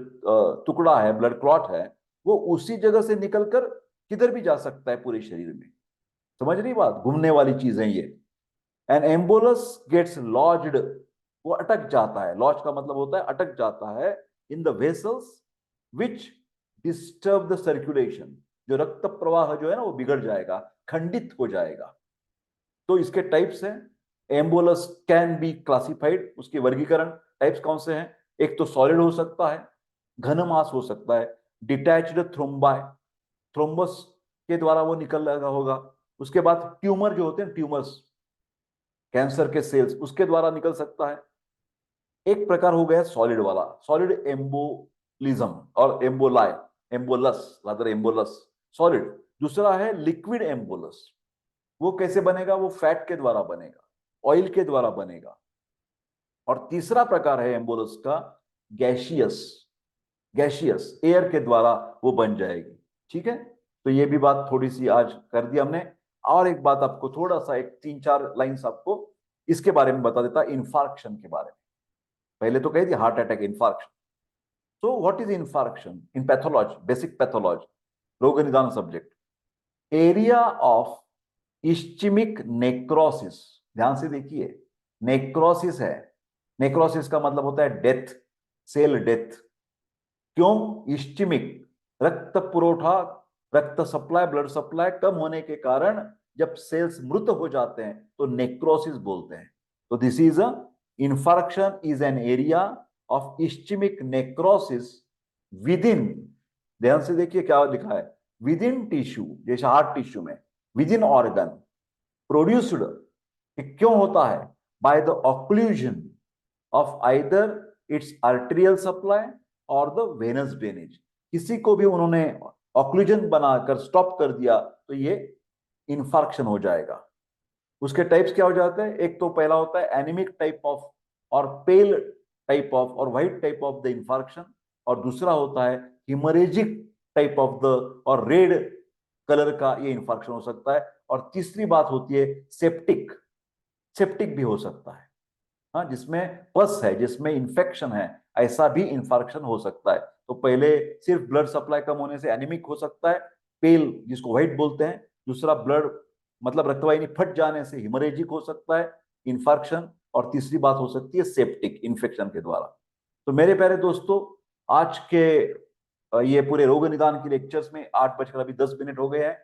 टुकड़ा है, ब्लड क्लॉट है, वो उसी जगह से निकलकर किधर भी जा सकता है पूरे शरीर में। समझ रही बात? घूमने वाली चीज है ये। एन एम्बोलस गेट्स लॉज्ड, वो अटक जाता है, लॉज का मतलब होता है अटक जाता है, in the vessels which disturb the circulation, जो रक्त प्रवाह जो है ना वो बिगड़ जाएगा, खंडित हो जाएगा। तो इसके टाइप्स हैं, एम्बोलस कैन बी क्लासिफाइड, उसके वर्गीकरण टाइप्स कौन से हैं? एक तो सॉलिड हो सकता है, घन मास हो सकता है, डिटैच्ड थ्रोम्बाई, थ्रोम्बस के द्वारा वो निकल रहा होगा। उसके बाद ट्यूमर जो होते हैं, ट्यूमर्स, कैंसर के सेल्स, उसके द्वारा निकल सकता है। एक प्रकार हो गया सॉलिड वाला, सॉलिड एम्बोलिज्म और एम्बोलस, रादर एम्बोलस, सॉलिड। दूसरा है लिक्विड एम्बोलस, वो कैसे बनेगा? वो फैट के द्वारा बनेगा, ऑयल के द्वारा बनेगा। और तीसरा प्रकार है एम्बोलस का गैशियस, गैशियस एयर के द्वारा वो बन जाएगी। ठीक है, तो ये भी बात थोड़ी सी आज कर दी हमने। और एक बात आपको थोड़ा सा, एक 3-4 लाइंस आपको इसके बारे में बता देता, इंफार्क्शन के बारे में। पहले तो कही थी heart attack, infarction. So what is infarction in pathology, basic pathology, रोग निदान subject? Area of ischemic necrosis. ध्यान से देखिए, नेक्रोसिस है। नेक्रोसिस का मतलब होता है डेथ, सेल डेथ। क्यों? इस्चिमिक, रक्त पुरोठा, रक्त सप्लाई, ब्लड सप्लाई कम होने के कारण जब सेल्स मृत हो जाते हैं तो नेक्रोसिस बोलते हैं। तो this is a infarction is an area of ischemic necrosis within, ध्यान से देखिए क्या लिखा है, विद इन टिश्यू, जैसे हार्ट टिश्यू में, विद इन ऑर्गन, प्रोड्यूस्ड, क्यों होता है? By the occlusion of either its arterial supply और द वेनस ड्रेनेज। किसी को भी उन्होंने ऑक्लूजन बनाकर स्टॉप कर दिया तो ये इंफार्क्शन हो जाएगा। उसके टाइप्स क्या हो जाते हैं? एक तो पहला होता है एनीमिक टाइप ऑफ और पेल टाइप ऑफ और white type of the infarction, और दूसरा होता है हिमोरेजिक टाइप ऑफ द और रेड कलर का ये इंफार्क्शन हो सकता है। और तीसरी बात होती है सेप्टिक, सेप्टिक भी हो सकता है। हाँ, जिसमें पस है, जिसमें इंफेक्शन है, ऐसा भी इंफार्क्शन हो सकता है। तो पहले सिर्फ ब्लड सप्लाई कम होने से एनीमिक हो सकता है, पेल जिसको व्हाइट बोलते हैं। दूसरा ब्लड मतलब रक्तवाहिनी फट जाने से हिमोरेजिक हो सकता है इंफार्क्शन। और तीसरी बात हो सकती है सेप्टिक, इंफेक्शन के द्वारा। तो मेरे प्यारे दोस्तों, आज के ये पूरे रोग निदान के लेक्चर्स में 8 बजकर अभी 10 मिनट हो गए हैं।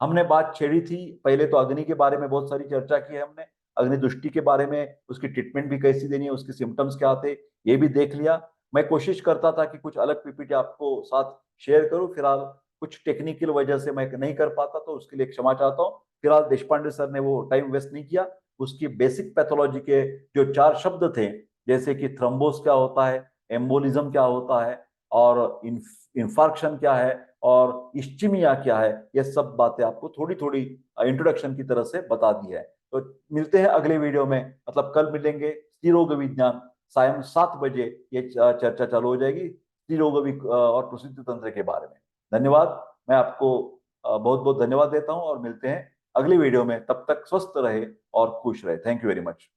हमने बात छेड़ी थी पहले तो अग्नि के बारे में, बहुत सारी चर्चा की है हमने। अग्नि दृष्टि के बारे में, उसकी ट्रीटमेंट भी कैसी देनी है, उसके सिम्टम्स क्या थे, ये भी देख लिया। मैं कोशिश करता था कि कुछ अलग पीपीटी आपको साथ शेयर करूं, फिलहाल कुछ टेक्निकल वजह से मैं नहीं कर पाता, तो उसके लिए क्षमा चाहता हूं। फिलहाल देशपांडे सर ने वो टाइम वेस्ट नहीं किया। उसकी बेसिक पैथोलॉजी के जो 4 शब्द थे, जैसे कि थ्रोम्बोस क्या होता है, एम्बोलिज्म क्या होता है, और इंफार्क्शन क्या है, और इस्चिमिया क्या है, ये सब बातें आपको थोड़ी थोड़ी इंट्रोडक्शन की तरह से बता दी है। तो मिलते हैं अगले वीडियो में, मतलब कल मिलेंगे। स्त्री रोग विज्ञान सायं 7 बजे ये चर्चा चालू हो जाएगी, स्त्री रोग और प्रसूति तंत्र के बारे में। धन्यवाद, मैं आपको बहुत बहुत धन्यवाद देता हूं और मिलते हैं अगली वीडियो में। तब तक स्वस्थ रहे और खुश रहे। Thank you very much.